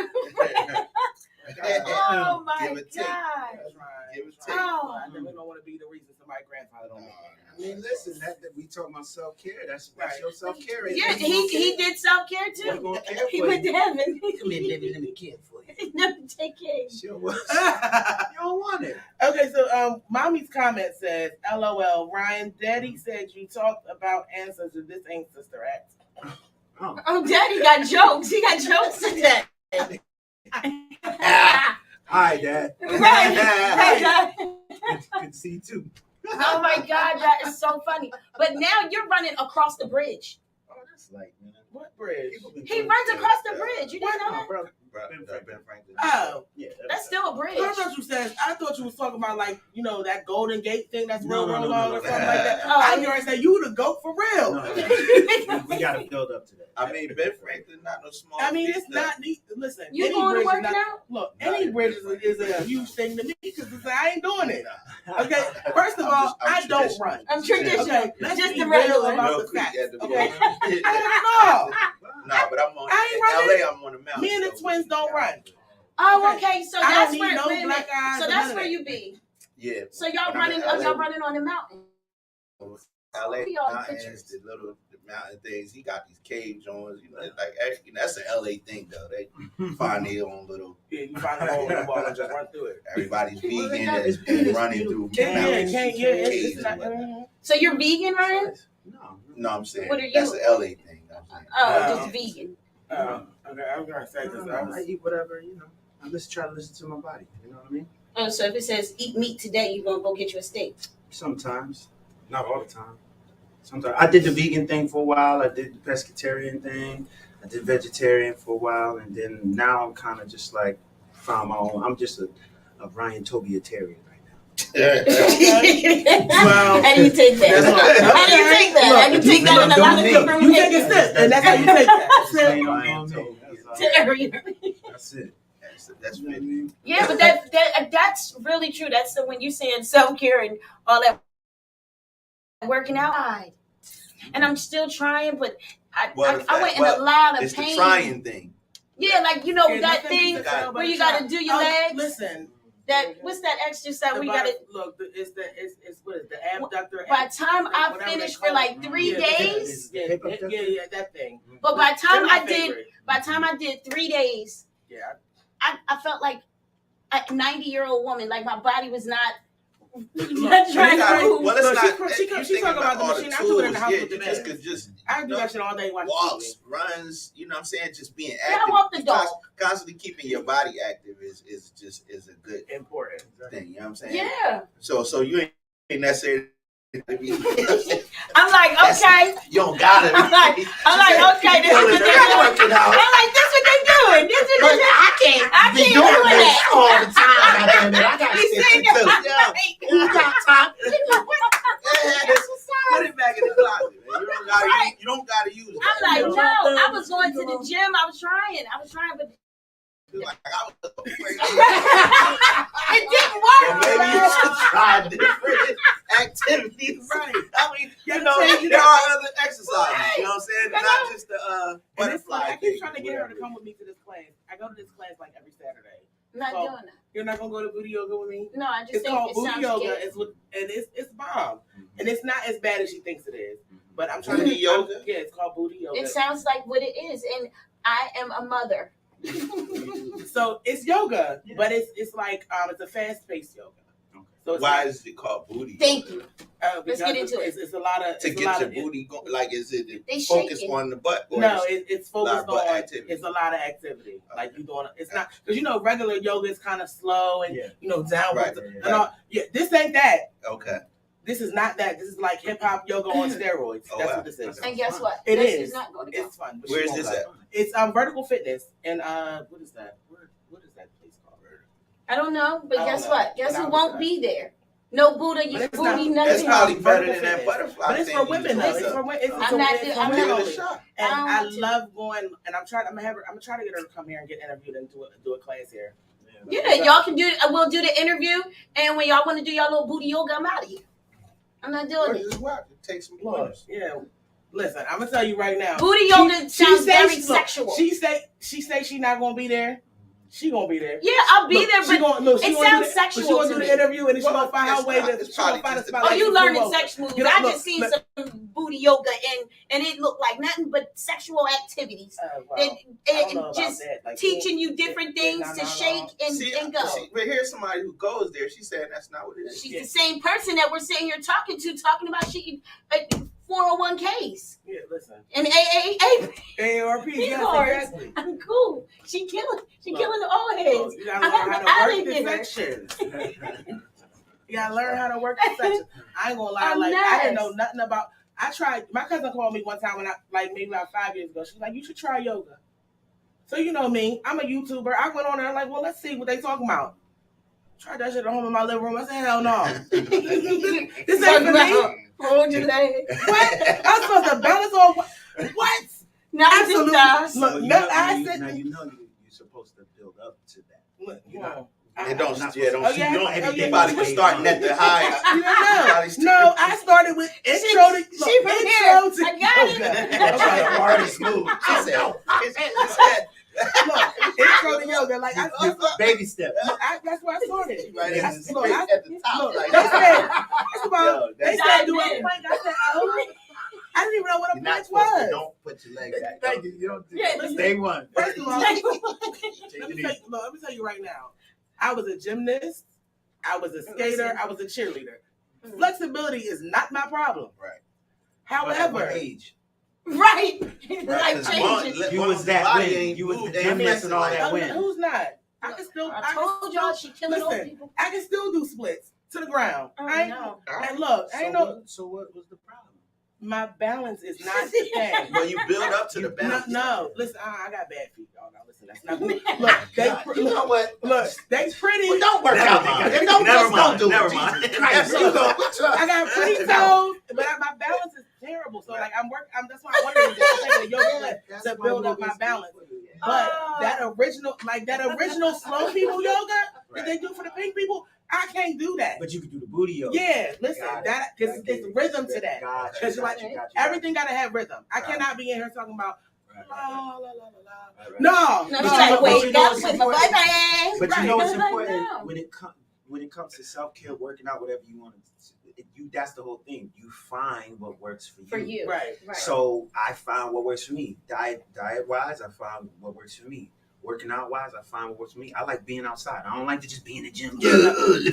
Oh my Give it take. God. That's right. Give it take. Oh. I never don't want to be the reason somebody's grandfather don't make it. I mean, listen, that we talking about self-care. That's Right. your self-care. Yeah, he did self-care We're too. gonna care He for went you. to heaven. Come here, baby, let me care for you. He never take care of you. Sure was. You don't want it. Okay, so mommy's comment says, LOL, Ryan, Daddy said you talked about ancestors. This ain't Sister Act. Oh. Oh, Daddy got jokes. He got jokes today. Hi, Dad. Right. Good to see you too. Oh my God, that is so funny. But now you're running across the bridge. Oh, that's like, man. What bridge? He runs across the bridge. You didn't know that? Bro, Ben Franklin. Oh, yeah, That's still a bridge. I thought you was talking about that Golden Gate thing that's real No. long or something like that. Oh, I already said you the goat for real. No. We gotta build up to that. I mean, Ben Franklin, not no small. I mean, it's feat, not. Listen, You any going to bridge work is not, now? Look, any bridge is a huge thing to me because I ain't doing it. Okay, first of all, I don't run. I'm traditional. Okay, let's Just be the real regular. about Real the quick facts. at the Okay, moment. no. Nah, but I'm on. I ain't in running. LA, I'm on the mountain. Me and the so twins don't run. Oh, okay. So I don't that's need where. no wait a black minute. eyes So or that's none of where that. you be. Yeah. So y'all When I'm in running. LA, Y'all running on the mountain. LA See all the mountains, pictures. the mountain things. He got these cave joints. Like actually, that's an LA thing though. They find their own little. Yeah, you find a hole in the wall and just run through it. Everybody's Well, they vegan got and, this and running through mountains. It's caves not. and whatnot. So you're vegan, Ryan? No, I'm saying What are you? that's an LA thing. I'm saying. Oh, just vegan. Okay, I was gonna say this. I eat whatever, I just try to listen to my body. You know what I mean? Oh, so if it says eat meat today, you're gonna go get you a steak. Sometimes, not all the time. Sometimes I did the vegan thing for a while. I did the pescatarian thing. I did vegetarian for a while, and then now I'm kind of just like found my own. I'm just a Ryan Tobiatarian right now. Well, how do you take that? How do you take that? How do you take that in a lot of different You ways? take a sip, and that's how you take that. Just ain't on me. That's it. That's You know what I really. mean? Yeah, but that's really true. That's the when you saying self care and all that working out. And I'm still trying, but I went in a lot of It's pain. the trying thing. Yeah, like that thing where you gotta do your legs. Listen, What's that exercise where you gotta look? It's what is the abductor? by the time I finished for like 3 days. Yeah, that thing. But by the time They're my favorite. by the time I did 3 days, Yeah. I felt like a 90-year-old woman. Like my body was not trying to move. Well, it's not. She talking about the machine. I do it in the house with the you just could just. I do that shit all day. Walks, runs. You know what I'm saying? Just being active. Yeah, I walk the dog. Constantly keeping your body active is a good important thing. You know what I'm saying? Yeah. So you ain't necessarily. I'm like, okay. You don't gotta. I'm like, okay, this is what they're doing. I'm like, this is what they're doing. This is what they're doing. I can't do that all the time. I got to stick to it. You got time. Put it back in the closet, man. You don't gotta use it. I'm like, no. I was going to the gym. I was trying, but like, it didn't work. Maybe you should try different activities. Right. I mean, there are other exercises. Right. You know what I'm saying? Not just the butterfly. I keep trying to get her to come with me to this class. I go to this class like every Saturday. I'm not doing that. You're not gonna go to booty yoga with me? No, I just it's think called it booty sounds yoga. gay. It's bomb, and it's not as bad as she thinks it is. But I'm trying booty to yoga. Yeah, it's called booty yoga. It sounds like what it is, and I am a mother. So it's yoga, but it's like it's a fast-paced yoga. Okay. So it's why is it called booty yoga? Thank you. Let's get into it. It's a lot of to get your booty going. Like, is it focused on the butt? Or no, it's focused on activity. It's a lot of activity. Okay. Like you doing it's not because regular yoga is kind of slow and downward and all. Yeah, this ain't that. Okay. This is not that. This is like hip hop yoga on steroids. That's what this is. And guess what? It is. Not going to go. It's fun. Where is this at? It's Vertical Fitness and what is that? What is that place called? I don't know, but guess what? Guess who won't be there? No Buddha, you booty, nothing. It's probably better than that butterfly. But it's for women though. It's for women. I'm not and I love going. And I'm gonna try to get her to come here and get interviewed and do a class here. Yeah, y'all can do. We'll do the interview, and when y'all want to do y'all little booty yoga, I'm out of here. I'm not doing it. Take some pointers. Yeah. Listen, I'm gonna tell you right now. Booty yoga sounds very sexual. She say she not gonna be there. She gonna be there. Yeah, I'll be there, but it sounds sexual. She gonna do the interview and then she gonna find her way to find a spot. Oh, you learning sex moves? I just seen some booty yoga and it looked like nothing but sexual activities. And just teaching you different things to shake and go. But here's somebody who goes there. She's saying that's not what it is. She's the same person that we're sitting here talking about 401ks. Yeah, listen. And AARP. Yes, exactly. I'm cool. She killing the old heads. You gotta learn how to work the sections. You gotta learn how to work the sections. I ain't gonna lie, I didn't know nothing about. I tried. My cousin called me one time when maybe about 5 years ago. She's like, "You should try yoga." So you know me, I'm a YouTuber. I went on there like, well, let's see what they talking about. Tried that shit at home in my living room. I said, hell no. This ain't for me. Hold your leg. What? I'm supposed to balance on what? No, absolutely. Look, you're supposed to build up to that. Look, Everybody was starting at the high. No, I started with intro to yoga. I got it. Artist move. She said, look, intro to yoga. Like baby step. That's where I started. Right at the top. They said do a plank. I said, I didn't even know what a plank was. Don't put your leg back. Thank you. You don't do that. Day one. First of all, let me tell you right now. I was a gymnast. I was a skater. I was a cheerleader. Flexibility is not my problem. Right. However, age. Right. Life changes. You was that when you was gymnast and all that when. Who's not? I can still. I told y'all she killing old people. I can still do splits to the ground. I know. And look, I ain't no. So what was the problem? My balance is not the thing. Well, you build up to the balance. No, listen, I got bad feet, y'all. Now listen, that's not good. Look, you know what? Look, they pretty. Well, don't work out. Never mind. I got pretty toes, but my balance is terrible. So like that's why I wanted to take a yoga class to build up my balance. But that original slow people yoga that they do for the pink people, I can't do that. But you can do the booty yoga. Yeah, listen, that because it's rhythm to that. Because everything gotta have rhythm. I cannot be in here talking about la la la la la. No, she's like, wake up with my boyfriend. But you know what's important when it comes to self-care, working out, whatever you want to. That's the whole thing. You find what works for you. For you, right. So I found what works for me. Diet wise, I found what works for me. working out wise, I find what works for me. I like being outside. I don't like to just be in the gym.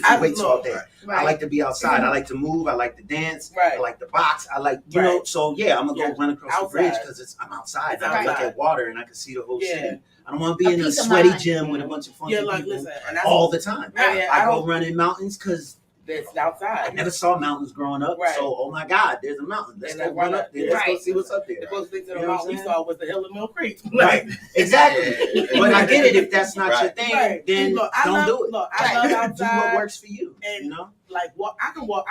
I weights all day. Right. I like to be outside. I like to move. I like to dance. Right. I like to box. I like, you know, so yeah, I'm going to go run across the bridge because I'm outside. I can look at water and I can see the whole city. I don't want to be in a sweaty gym with a bunch of funky people all the time. I go run in mountains because it's outside. I never saw mountains growing up, so oh my God, there's a mountain. Let's go run up there. Let's go see what's up there. The closest thing to the mountain we saw was the hill of Mill Creek. Right, exactly. But I get it. If that's not your thing, then don't do it. Look, I love outside. Do what works for you. And you know, like I'll walk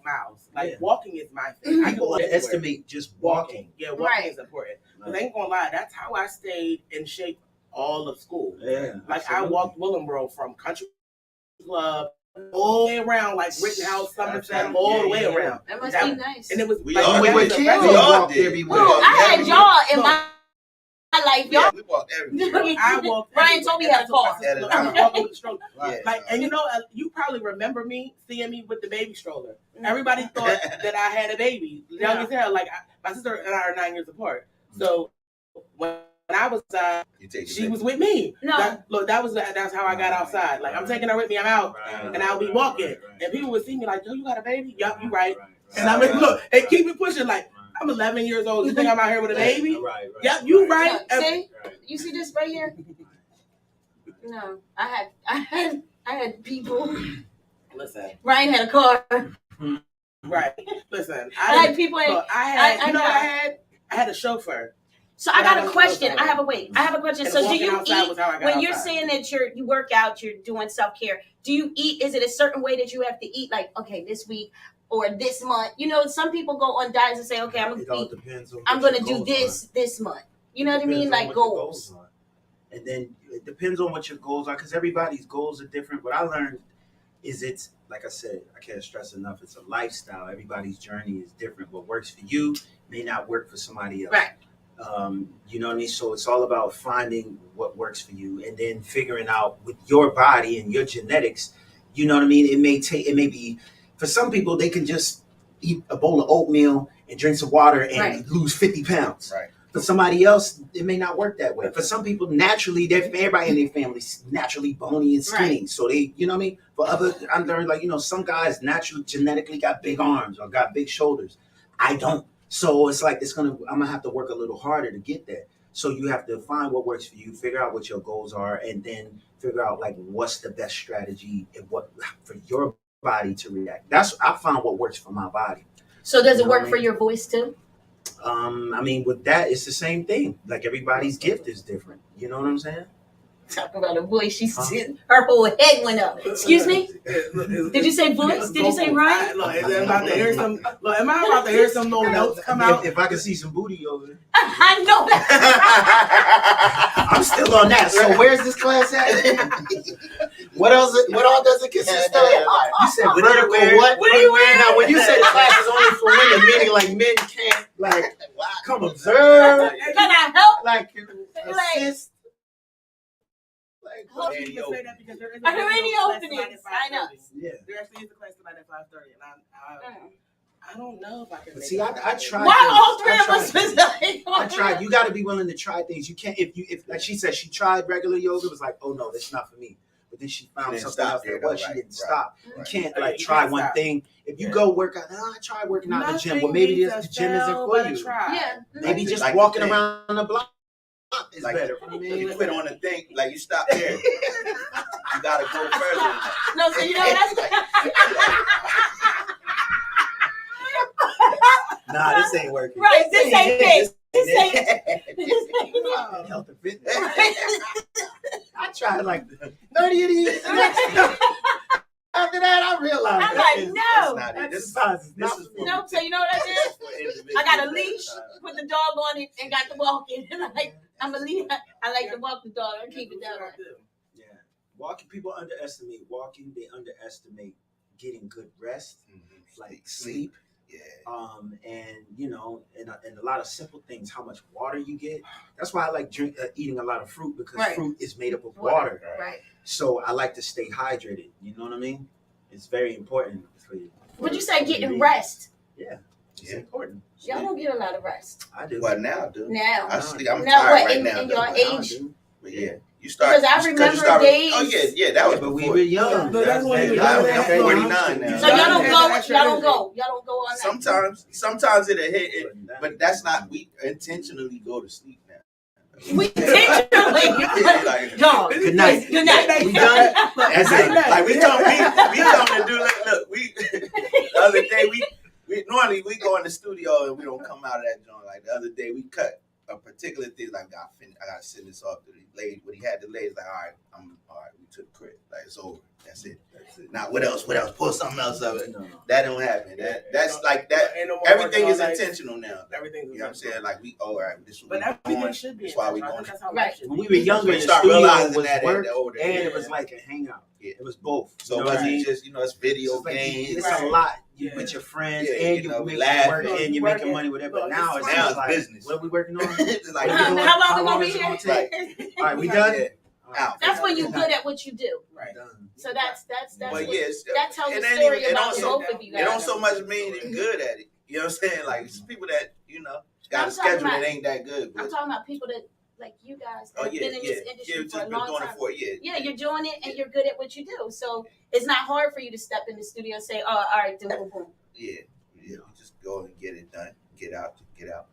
miles. Like walking is my thing. I can estimate just walking. Yeah, walking is important. But I ain't gonna lie, that's how I stayed in shape all of school. Yeah, like I walked Willenboro from Country Club all the way around, like Rittenhouse, Somerset, all the way around. That must be nice. And it was we all did. I had y'all in my life. Y'all. We walked everywhere. I walked. Brian told me how to walk. I was walking with the stroller. Like, and you know, you probably remember me seeing me with the baby stroller. Everybody thought that I had a baby. Young as hell. Like my sister and I are 9 years apart. So when I was she was with me. No, that's how I got outside. Like I'm taking her with me. I'm out, and I'll be walking, and people would see me like, "Yo, you got a baby? Yup, you right." And I mean, look, and keep it pushing. Like I'm 11 years old. You think I'm out here with a baby? Yep, you right. See, you see this right here? No, I had people. Listen, Ryan had a car. Right. Listen, I had people. I had a chauffeur. So I got a question. I have a question. So do you eat when you're saying that you work out, you're doing self-care? Do you eat? Is it a certain way that you have to eat? Like, okay, this week or this month? You know, some people go on diets and say, okay, I'm going to do this month. You know what I mean? Like goals. And then it depends on what your goals are, because everybody's goals are different. What I learned is it's, like I said, I can't stress enough, it's a lifestyle. Everybody's journey is different. What works for you may not work for somebody else. Right. You know what I mean? So it's all about finding what works for you and then figuring out with your body and your genetics, you know what I mean? It may be, for some people, they can just eat a bowl of oatmeal and drink some water and lose 50 pounds. Right. For somebody else, it may not work that way. For some people, naturally, everybody in their family's naturally bony and skinny. Right. So they, you know what I mean? For others, I'm learning, like, you know, some guys naturally, genetically got big arms or got big shoulders. I don't. So it's like, I'm gonna have to work a little harder to get there. So you have to find what works for you, figure out what your goals are, and then figure out like what's the best strategy and what for your body to react. I found what works for my body. So does it work for your voice too? I mean, with that, it's the same thing. Like everybody's gift is different. You know what I'm saying? Talking about a voice, she said her whole head went up. Excuse me? Did you say voice? Did you say Ryan? Look, am I about to hear some little notes come out? If I can see some booty over there. I know that. I'm still on that. So where's this class at? What else? What all does it consist of? You said vertical. What do you wear? Now, when you say the class is only for women, meaning like men can't like come observe. Can I help? Like assist. Well, you can say that because there is are there any openings? I know. Yeah. There actually is a class tonight at 5:30, and I don't know if I can. But see, I tried. Why all three of us was like? I tried. You got to be willing to try things. You can't if like she said, she tried regular yoga. It was like, oh no, that's not for me. But then she found something else that was. She didn't stop. You can't like try one thing. If you go work out, I tried working out in the gym. Well, maybe the gym isn't for you. Yeah. Maybe just walking around the block. Is like, better. You quit on a thing, like you stop there. You gotta go further than that. No, so you know that's nah, this ain't working. Right, this ain't it. This ain't health and fitness. I tried like 30 of these. After that, I realized I'm like, no. No, so you know what I did? I got a leash, put the dog on it, and got to walking. I'm a leader. I like to walk the dog. I keep it down. Yeah, walking. People underestimate walking. They underestimate getting good rest, like sleep. Yeah. And you know, and a lot of simple things. How much water you get. That's why I like eating a lot of fruit, because fruit is made up of water. Right. So I like to stay hydrated. You know what I mean? It's very important for you. Would you say getting rest? Yeah. It's important. Y'all don't get a lot of rest. I do. Well, now, dude. Now. I'm tired what, right in now. In your age? But yeah, You start. Because I remember days. Oh yeah, that was. But before. we were young. That's when you I'm 49 now. So y'all don't go on that. Sometimes it'll hit it, but that's not. We intentionally go to sleep now. We intentionally. Dog. Good night. Good night. We done. That's it. Like we come to do. Look. We the other day we normally we go in the studio and we don't come out of that joint. Like the other day we cut a particular thing. Like I gotta send this off to the lady. When he had the ladies, like all right. We took the credit. Like it's over. That's it. Now what else? Pull something else of it. No. That don't happen. That's like that. Everything is intentional now. Everything. You know what I'm saying? Like we all right. This is but everything should be. That's why we going. Right. When we were younger, the start studio realizing was that work older, and it was like a hangout. Yeah. It was both. So it wasn't just it's video games. It's a lot. You with your friends and you make work and you're making money, whatever. But now it's like business. What are we working on? Like how long we gonna be here? All right, we done. Out. That's when you're good at what you do. Right. So that's but what, yes, that tells a story about both of you guys. It don't so much mean you're good at it. You know what I'm saying? Like it's people that got a schedule that ain't that good. I'm talking about people that like you guys that have been in this industry for a long time. Yeah, you're doing it and you're good at what you do. So it's not hard for you to step in the studio and say, "Oh, all right, then boom." Yeah. Just go and get it done. Get out.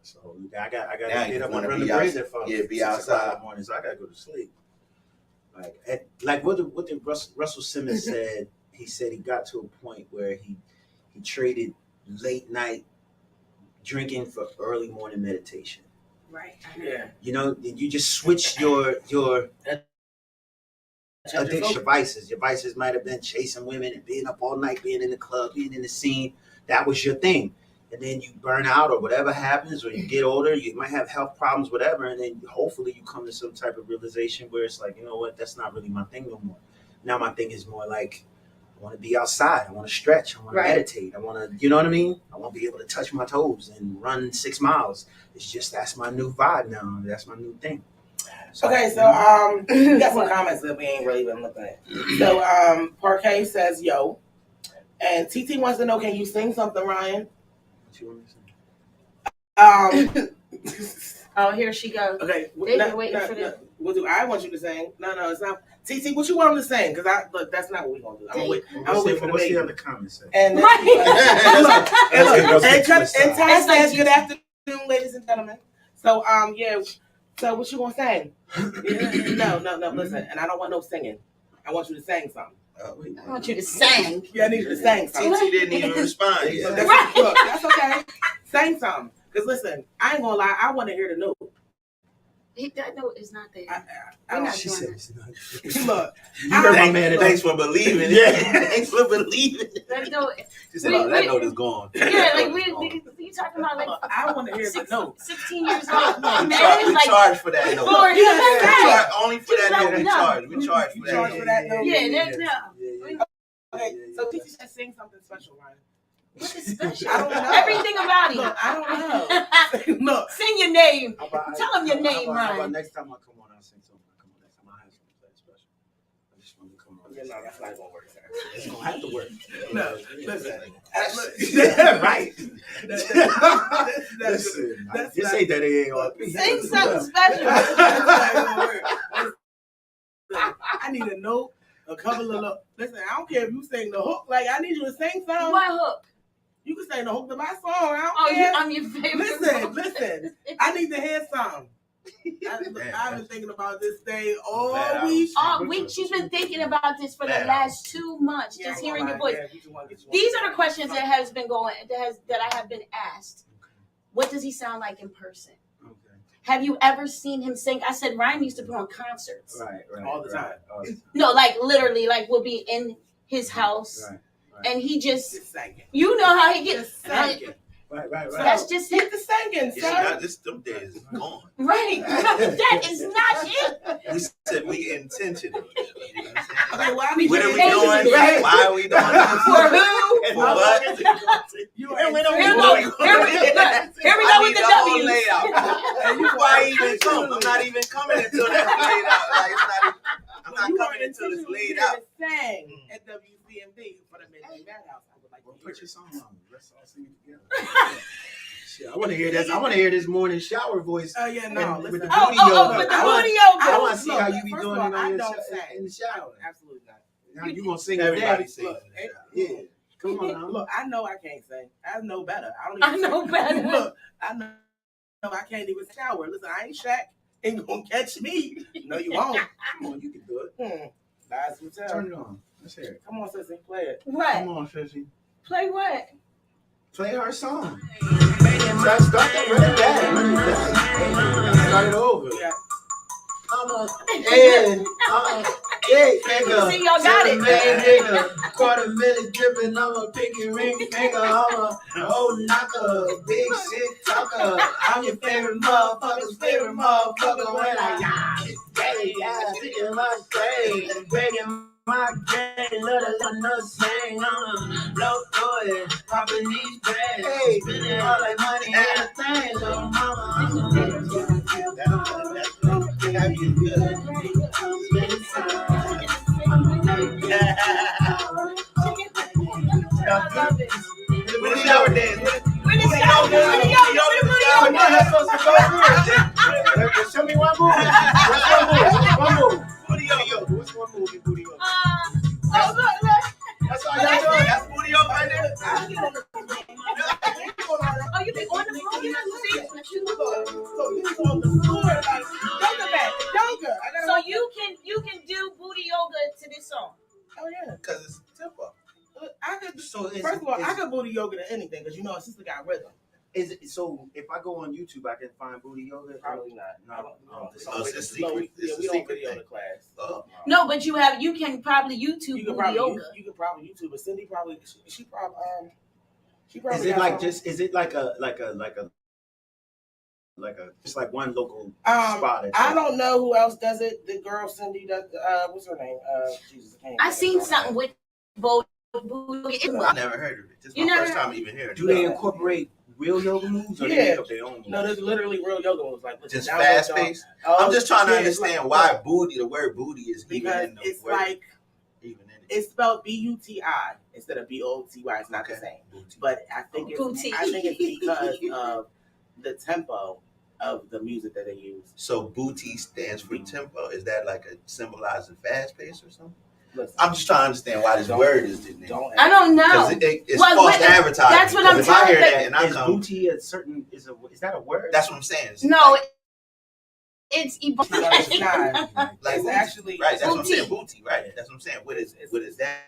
So I got to get up and wanna run the be razor for be outside in the morning. So I got to go to sleep. Like what did Russell Simmons said? He said he got to a point where he traded late night drinking for early morning meditation. Right. Yeah. You know, you just switch your addiction. Your vices might have been chasing women and being up all night, being in the club, being in the scene. That was your thing. And then you burn out or whatever happens, or you get older, you might have health problems, whatever. And then hopefully you come to some type of realization where it's like, you know what, that's not really my thing no more. Now my thing is more like, I want to be outside. I want to stretch. I want to meditate. I want to, you know what I mean? I want to be able to touch my toes and run 6 miles. It's just, that's my new vibe now. That's my new thing. So, okay, so we got some comments that we ain't really been looking at. So Parquet says, yo. And TT wants to know, can you sing something, Ryan? Oh, here she goes. Okay, they've been waiting for this. What do I want you to sing? No, it's not. TT, what you want him to sing? Because that's not what we're gonna do. I'm gonna wait for the What's baby. the other comment say? And Ty says, good afternoon, ladies and gentlemen. So So what you gonna sing? No. Listen, and I don't want no singing. I want you to sing something. I want you to sing. Yeah, I need you to sing something. TT didn't even respond. Look, that's okay. Sing something. Because listen, I ain't gonna lie, I want to hear the note. That note is not there. She said it's not. Look, thanks for believing. Thanks for believing. That note, she said, that note is gone. Yeah, like we talking about like I want to hear the note. 16 years old. We charge for that note. Only for that note we charge. We charge for that note. Yeah, okay, so teacher said sing something special, Ryan. What is special? I don't know. Everything about it. Look, I don't know. Look. Sing your name. Tell him your name, Ryan. Next time I come on, I'll sing something. Next time I have something special. I just want to come on. No, that's not gonna work, sir. It's gonna have to work. No, listen. Right. This ain't that AARP. Sing something special. I need a note. A couple of listen, I don't care if you sing the hook. Like, I need you to sing something. What hook? You can sing the hook to my song. I don't care. I'm your favorite. Listen. I need to hear something. I've been thinking about this day all week. All week. She's been thinking about this for the last 2 months. Just hearing your voice. These are the questions that has been going. That I have been asked. What does he sound like in person? Have you ever seen him sing? I said Ryan used to put on concerts. Right. All the time. No, like literally, like we'll be in his house, and he just you know how he gets. Right. That's just hit the singing, sir. Them days is gone. Right. That is not it. We said we intentional. Okay, what are we doing? Why are we doing this? For who? For what? Here we go with the whole W's. layout. Why even come? I'm not even coming until that's laid out. Like, it's not even, I'm not coming until it's laid out. Sang at WCMD for the Midnight Madhouse. I would like to put your song on. Let's all sing it together. I want to hear this. I want to hear this morning shower voice. Oh yeah, no. With the Listen, booty yoga. With the booty yoga. I want to see how you be first doing of all, it I on don't in the shower. Absolutely not. Now you gonna sing Everybody today? sings. Look, Yeah. Come on now. Look, I know I can't sing. I know better. I know better. Look, I know I can't even shower. Listen, I ain't Shaq. Ain't gonna catch me. No, you won't. Come on, you can do it. That's what tell. Turn it on. Let's hear it. Come on, sissy, play it. What? Come on, Sissy. Play what? Play her song. Start that. Run it back. Start it over. Yeah. Nigga. See, y'all got it. Nigga. $250,000 dripping on my pinky ring finger. I'm a old knocker, big shit talker. I'm your favorite motherfucker's favorite motherfucker when I stick in my grave, breaking my game, let a nut sing. I'm a blow through it, popping these bags, spending all that money and a thing, little mama. That's With the shower dance. Where the shower? Show me one move. One move. Booty yoga. What's one move in booty yoga? Oh, look. That's all y'all doing. That's booty yoga right there. Oh, you be on the floor? You on the floor, like yoga mat, yoga. So you can do booty yoga to this song. Oh yeah, Because it's tempo. I could. So First of all, I could booty yoga to anything because you know our sister got rhythm. Is it so? If I go on YouTube, I can find booty yoga. Probably not. No. It's a secret. We It's a don't secret video thing. the class. No, but you can probably YouTube You booty could probably yoga. you could probably YouTube, but Cindy probably she probably Is it got like something. just? Is it like a just like one local spot? I don't know who else does it. The girl Cindy does. What's her name? Jesus, I seen something with both booty. I never heard of it. This is You my never- first time even hearing it. Do they incorporate real yoga moves or they Yeah. make up their own moves? No, there's literally real yoga moves like Just down, fast down. paced? Oh, I'm just trying to yeah, it's understand like- why booty, the word booty is even because in the it's word. like Even in it. it's spelled BUTI instead of BOTY. It's not the Okay. same. Booty. But I think it's because of the tempo of the music that they use. So booty stands for tempo. Is that like a symbolizing fast pace or something? Listen, I'm just trying to understand why this Don't- word is in there. don't I don't know. Because it's Well, false but advertising. that's what I'm Because if I hear telling- that and I Is come, booty a certain? Is that a word? that's what I'm saying. It's No, like, it's No, it's not. like It's booty. actually Right, that's what I'm booty. saying. Booty, right? That's what I'm saying. What is that?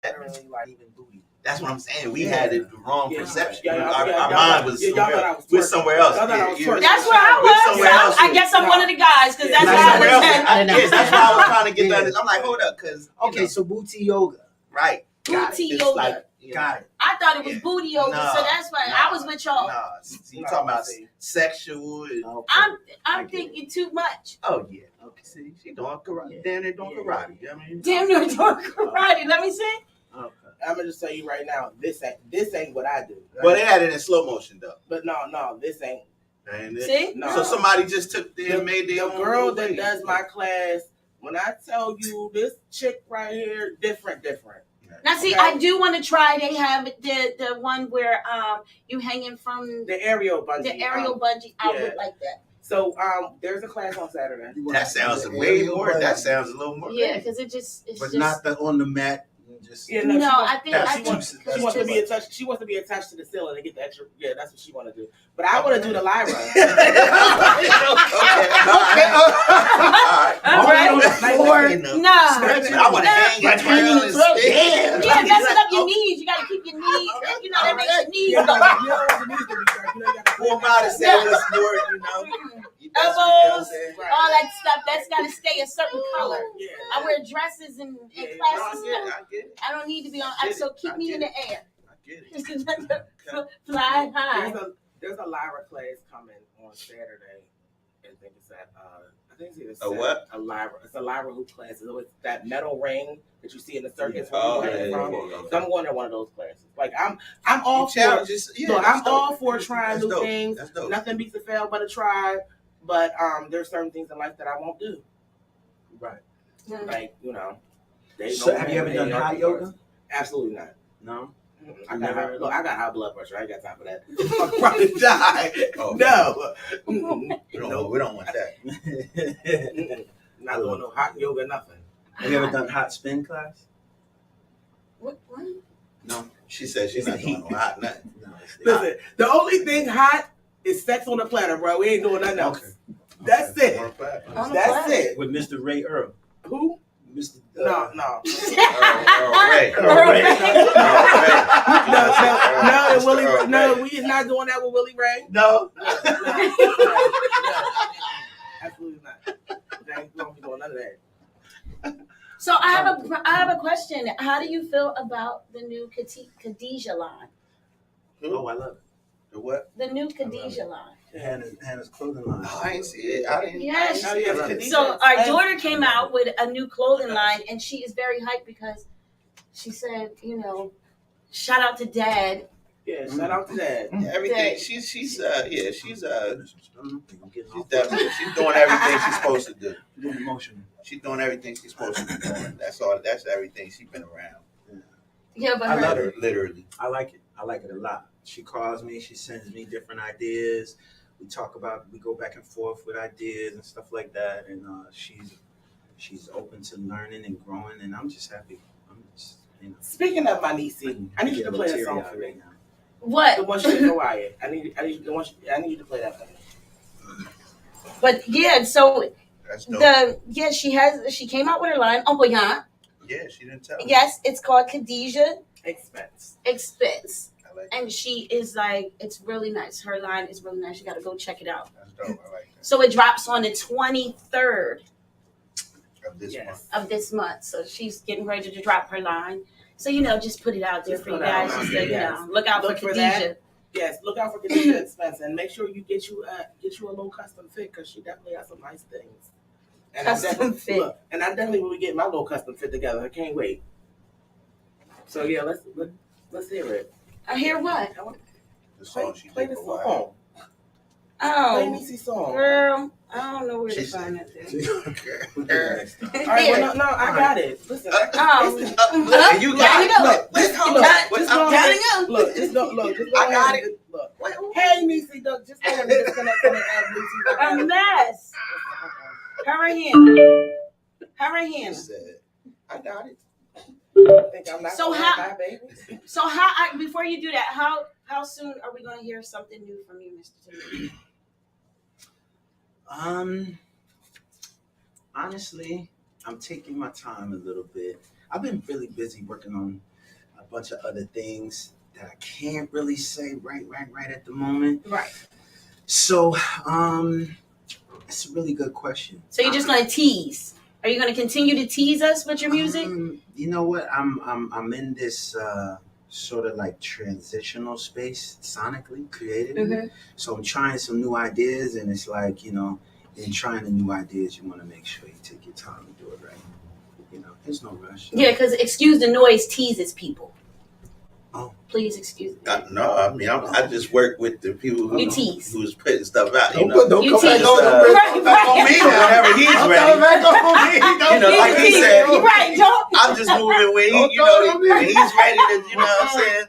literally like even booty. That's what I'm saying. We Yeah. had the wrong Yeah. perception. Yeah, our y'all mind was y'all thought I somewhere, was we're twerking. somewhere else. Y'all thought I was Yeah, twerking. That's where I We're was. somewhere else. I guess I'm No. one of the guys because that's Yeah. why I Somewhere was else. saying. Yes, that's why I was trying to get Yeah. that. I'm like, hold up, because Okay, so booty yoga. right, Booty It's yoga. like, you know, Got it. I thought it was Yeah. booty yoga, Nah, so that's why nah, I was with y'all. Nah, see, you No, talking about see. sexual? And, Okay. I'm I get thinking too much. oh yeah, Okay. see, she doing karate. Yeah. Damn, they're doing Yeah. karate. I mean, Damn near doing karate. Let me see. Okay. I'm gonna just tell you right now, this ain't what I do. Right? well, they had it in slow motion though. But no, this ain't. And it- See? No. So somebody just took The, and made their the own girl little that way. does my class, when I tell you this chick right here, different. Now, see, Okay. I do want to try. They have the one where you hanging from The aerial bungee. the aerial bungee. I yeah. would like that. So there's a class on Saturday. You wanna That sounds do the way aerial more. bungee, That sounds a little more. Yeah, because it's but just. not the on the mat. Just Yeah, No, she wants- I think that's I she think wants, too- she that's wants to too be much. attached. She wants to be attached to the ceiling and get the extra. Yeah, that's what she want to do. But I want to do the Lyra. All right. on the floor. No. I want to hang Like it hanging and the throat. stand. Yeah, messing up your knees. You gotta keep your knees. You know that makes your knees Yeah, go. you don't want your knees to be sharp. You know, you got to Full body say what's more, you know. You best, you know what I'm Elbows, saying? all that stuff. That's gotta stay a certain color. Yeah. I wear dresses and Yeah, classes. no, I get it. I don't need to be on. I get So it. keep I me get in the it. air. I get it. Fly high. There's a Lyra class coming on Saturday. I think it's at I think it's A what? A Lyra. It's a Lyra hoop class. It's that metal ring that you see in the circus. Oh, where yeah, you yeah, from. yeah. So I'm going to one of those classes. Like I'm all for. Challenges. Yeah, Look, that's I'm dope. all for trying That's new dope. things. That's dope. Nothing beats a fail but a try. But there's certain things in life that I won't do. Right. Like, you know. They So know have me, you ever they done are hot the yoga? ones. Absolutely not. No. I got high blood pressure. I ain't got time for that. I'm probably die. Oh, no. We don't want that. Not doing no hot yoga, nothing. Have you ever done hot spin class? What? No. She said she's not doing no hot nothing. No, listen, the only thing hot is sex on the platter, bro. We ain't doing nothing else. Okay. That's it. That's it. With Mr. Ray Earl. Who? Mr. No. Ray. No, we is not doing that with Willie Ray. No. Absolutely not. We don't be doing none of that. So I have a question. How do you feel about the new Khadijah line? Oh, I love it. The what? The new Khadijah line. Hannah's clothing line. Oh, I ain't see it. I didn't. Yes. So our daughter came out with a new clothing line, and she is very hyped because she said, shout out to Dad. Yeah, shout out to Dad. Everything. She's definitely she's doing everything she's supposed to do. Emotional. She's doing everything she's supposed to be doing. That's all. That's everything she's been around. Yeah, but I love her. Literally. I like it. I like it a lot. She calls me. She sends me different ideas. We go back and forth with ideas and stuff like that. And she's open to learning and growing. And I'm just happy. Speaking of my niece, I need you to play a song for me. What? The one she did Hawaii. I need you to play that for me. But yeah, so she came out with her line, Uncle Yan. Yeah, she didn't tell me. Yes, it's called Khadijah Expense. I like and she is like, it's really nice. Her line is really nice. You got to go check it out. That's dope. I like that. So it drops on the 23rd of this month. So she's getting ready to drop her line. So just put it out there for you guys. Look out for Khadijah. Yes, look out for Khadijah Expense, and make sure you get you a little custom fit because she definitely has some nice things. And custom fit. Look, and I definitely will be getting my little custom fit together. I can't wait. So yeah, let's hear it. I hear what? The song she play did the for a song. while. Play Niecy's song. Girl, I don't know where to find that thing. All right, well, no, I got it. Listen, and you got it. Look, just go I got it. Look. Hey, Niecy, look, just go ahead and disconnect from the a mess. Hurry. I got it. So how before you do that, how soon are we going to hear something new from you, Mr. Timothy? Honestly, I'm taking my time a little bit. I've been really busy working on a bunch of other things that I can't really say right at the moment. Right. So, it's a really good question. So you're just going to tease? Are you going to continue to tease us with your music? You know what? I'm in this sort of like transitional space, sonically, creatively. Mm-hmm. So I'm trying some new ideas, and it's like, in trying the new ideas, you want to make sure you take your time to do it right. There's no rush. Yeah, because Excuse the Noise teases people. Oh. Please excuse me. No, I mean, I just work with the people who who's putting stuff out. Don't come back on me whenever he's ready. Like he said, I'm just moving when when he's ready to, you know what I'm saying?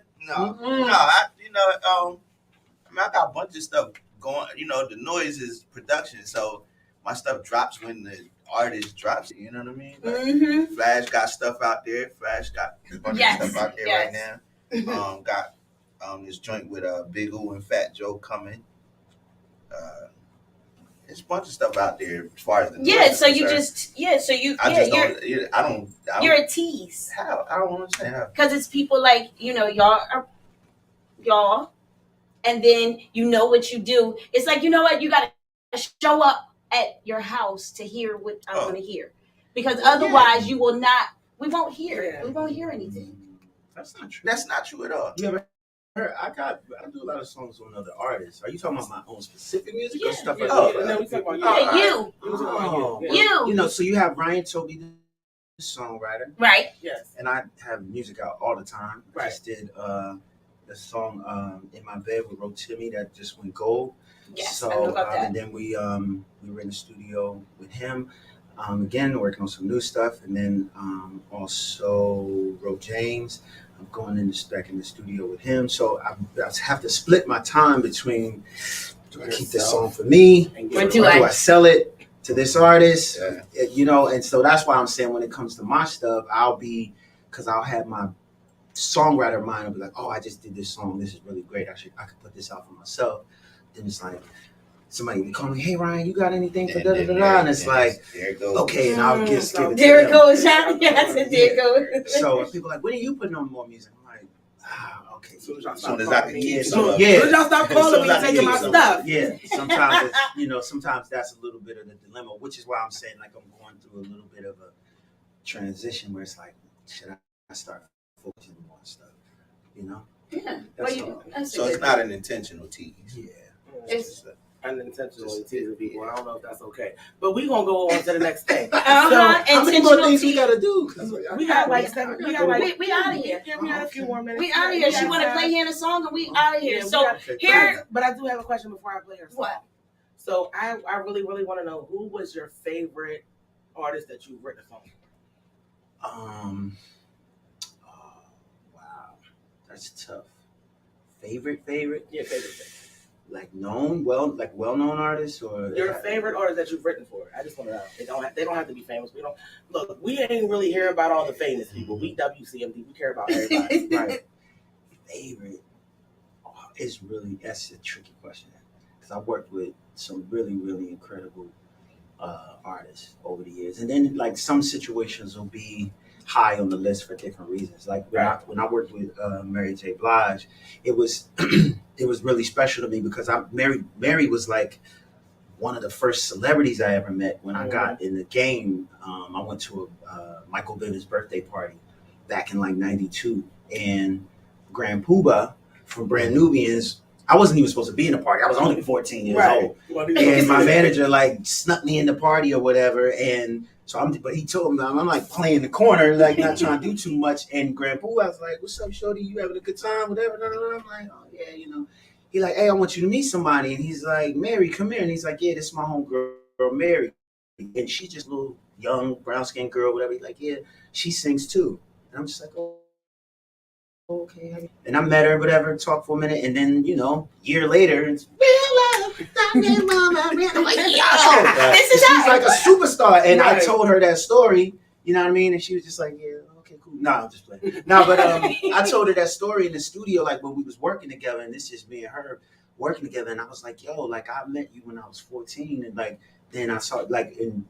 I got a bunch of stuff going. The Noise is production, so my stuff drops when the artist drops it. You know what I mean? Like, Flash got stuff out there. Flash got a bunch of stuff out there right now. Got this joint with Big U and Fat Joe coming. There's a bunch of stuff out there as far as the you're a tease. How? I don't understand how. Because it's people like y'all, and then what you do. It's like, you know what, you got to show up at your house to hear what I want to hear, because otherwise we won't hear we won't hear anything. That's not true. That's not true at all. You ever heard? I do a lot of songs on other artists. Are you talking about my own specific music or stuff like that? You. So you have Ryan Toby, the songwriter, right? Yes. And I have music out all the time. Right. I just did the song "In My Bed" with Rotimi that just went gold. Yes, so, I know about that. And then we were in the studio with him. Again, working on some new stuff, and then also wrote James. I'm going in back in the studio with him. So I have to split my time between, do I keep this song for me? Or do I sell it to this artist? Yeah. You know, and so that's why I'm saying when it comes to my stuff, because I'll have my songwriter mind, I'll be like, oh, I just did this song. This is really great. I could put this out for myself. Then it's like, somebody would call me, hey Ryan, you got anything for da-da-da-da? And it's like, okay, and I'll just give it to them. There it goes, yes, there it goes. So people are like, when are you putting on more music? I'm like, okay. As soon as I can get some of it. Y'all stop calling me and taking my stuff. Yeah, sometimes it's, sometimes that's a little bit of the dilemma, which is why I'm saying like I'm going through a little bit of a transition where it's like, should I start focusing more on stuff, you know? Yeah. So it's not an intentional tease. Yeah. It's unintentionally teasing people. I don't know if that's okay, but we gonna go on to the next thing. So how many more things we gotta do? We got like 7. We got like we out of here. Yeah, we got a few more minutes. We out of here. She want to play Hannah's song, and we out of here. Yeah, so here, but I do have a question before I play her song. What? So I really want to know, who was your favorite artist that you've written a song? Wow, that's tough. Favorite? Yeah, favorite. Like well-known artists, or your favorite artist that you've written for? I just want to know. They don't have to be famous. We ain't really hear about all the famous people. We WCMD. We care about everybody. Right. Favorite that's a tricky question, because I worked with some really, really incredible artists over the years, and then like some situations will be high on the list for different reasons. Like when I worked with Mary J. Blige, it was it was really special to me because Mary was like one of the first celebrities I ever met when I got in the game. I went to a Michael Bivins' birthday party back in like '92, and Grand Poobah from Brand Nubians, I wasn't even supposed to be in the party. I was only 14 years old. And my manager like snuck me in the party or whatever. And so but he told me, I'm like playing the corner, like not trying to do too much. And Grand Poobah was like, what's up, shorty? You having a good time? Whatever. I'm like, oh yeah, you know. He like, hey, I want you to meet somebody. And he's like, Mary, come here. And he's like, yeah, this is my homegirl, Mary. And she's just a little young, brown-skinned girl, whatever. He's like, yeah, she sings too. And I'm just like, oh, okay. And I met her, whatever, talked for a minute. And then, you know, a year later, it's real love. I'm like, yo, she's like a superstar. And I told her that story, you know what I mean? And she was just like, yeah, okay, cool. No, I'm just playing. No, but I told her that story in the studio, like when we was working together, and it's just me and her working together. And I was like, yo, like I met you when I was 14. And like, then I saw like in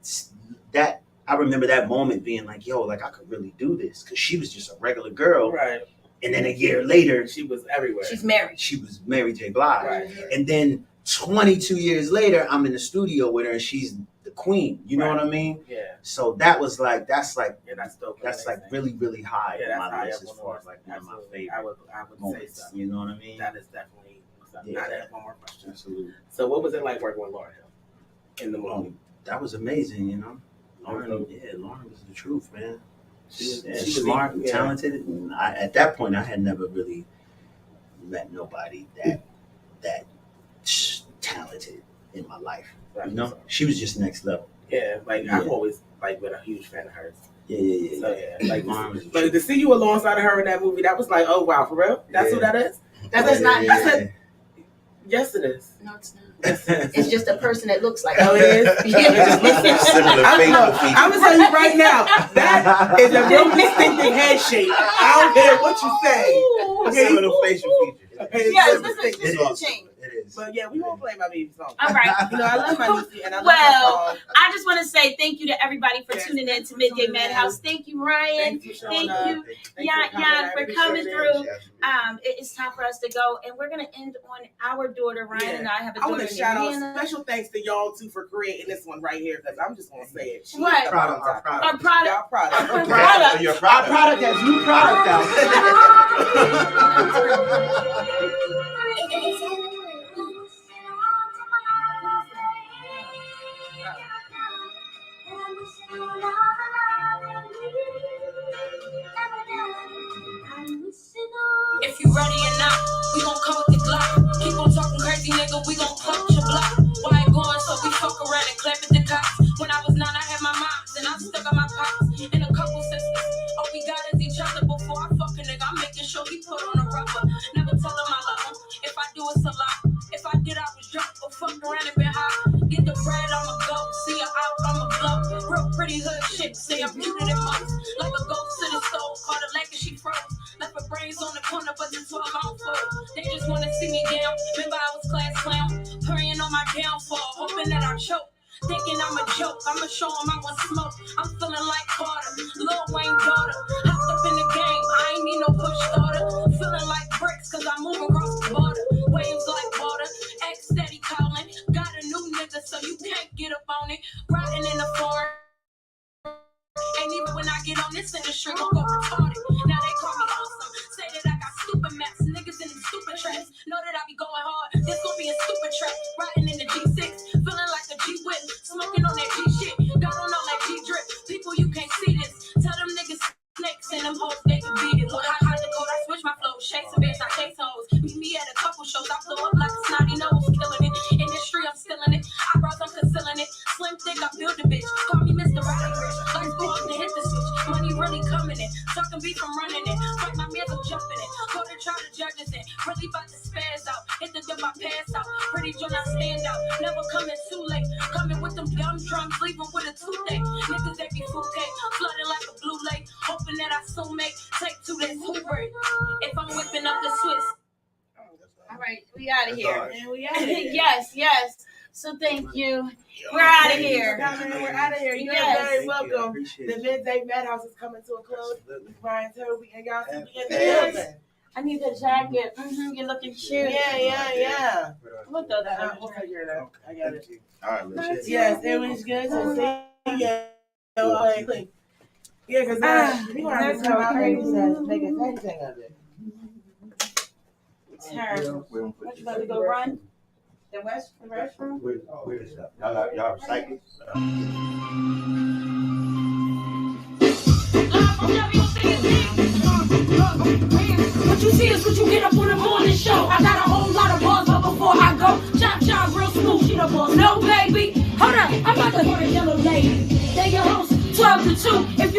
that, I remember that moment being like, yo, like I could really do this. Cause she was just a regular girl. Right. And then a year later, she was everywhere. She's married. She was Mary J. Blige. Right. And then 22 years later, I'm in the studio with her and she's the queen. You know what I mean? Yeah. So that was like, that's dope. That's like really, really high on my list as as far as like one of my favorite I would moments. say so. You know what I mean? That is definitely something. I have one more question. Absolutely. So what was it like working with Lauryn Hill in the movie? That was amazing, you know? Lauren was the truth, man. She was smart and talented. And at that point, I had never really met nobody that talented in my life. Right. You know, she was just next level. Yeah, like I've always like been a huge fan of hers. Yeah. So like to see you alongside of her in that movie, that was like, oh wow, for real? That's who that is? That's not. Yes, it is. No, it's not. It's just a person that looks like. Oh, it is. I'm gonna tell you right now, that is a real distinctive head shape. I don't care what you say. Similar facial features. Yes, this is awesome. It is. But yeah, we won't play my baby song. All right. You know, I love my Lucy and I love my song. I just want to say thank you to everybody for tuning in to Midday Madhouse. Thank you, Ryan. Thank you, Jan, for coming through. It's time for us to go, and we're gonna end on our daughter. Ryan and I have a daughter. I want to shout out special thanks to y'all too for creating this one right here, because I'm just gonna say it. What? Our product. Our product. Our product. Your Our product. product has new product out. If you ready or not, we gon' come with the Glock. Keep on talking crazy, nigga, we gon' punch your block. Why ain't going, so we fuck around and clap at the cops. When I was 9, I had my moms, and I'm stuck on my pops. And a couple sisters. All we got is each other before I fuck a nigga. I'm making sure me down. Remember I was class clown, praying on my downfall, hoping that I choke. Thinking I'm a joke, I'ma show him I want smoke. I'm feeling like Carter, Lil Wayne daughter. Hopped up in the game, I ain't need no push starter. Feeling like bricks, cause I move across the border. Waves like water, X steady calling. Got a new nigga, so you can't get up on it. Riding in the foreign. And even when I get on this industry, gon' go retarded. Now they call me awesome. Say that I got stupid maps, niggas in them stupid traps. Know that I be going hard, this gon' be a stupid trap. Riding in the G6, feeling like a G-whip. Smoking on that G-shit, got on all that G-drip. People, you can't see this. Tell them niggas snakes and them hoes, they can beat it. Look how hot the code, I switch my flow. Shakes and bands, I chase hoes. Meet me at a couple shows, I blow up like a snotty nose. Killing it, industry, I'm still in it. Eyebrows, I'm concealing it. Slim thick, I build a bitch. Call me Mr. Roddy Rich. Lights go up to hit the switch. Money really coming in. Talking beef, I'm running it. Fight my mans, I'm jumping it. Go to try to judge us in. Really about to spaz out. Hit the dip, I pass out. Pretty John, I stand out. Never coming too late. Coming with them dumb drums, leaving with a toothache. Niggas, they be fruit cake. Flooding like a blue lake. Hoping that I soon make take to this Hoover. If I'm whipping up the Swiss. All right, we out of here. We out of here. Yes. So thank you. We're out of here. We're out of here. You're very welcome. The Midday Madhouse is coming to a close. Brian Toby and y'all see me in the building. I need the jacket. You're looking cute. Yeah. We'll throw that on. We'll figure it out. I got it. All right, let's Yes, it was good to see you. Yeah, because we want to come out here and make a thing of it. Terrible. What, you about to go run? The restroom? Where's stuff? Y'all recycle? What you see is what you get up on the morning show. I got a whole lot of balls, but before I go, chop real smooth, she the boss. No, baby. Hold up, I'm about to go to Jellolady. They your host, 12 to 2. If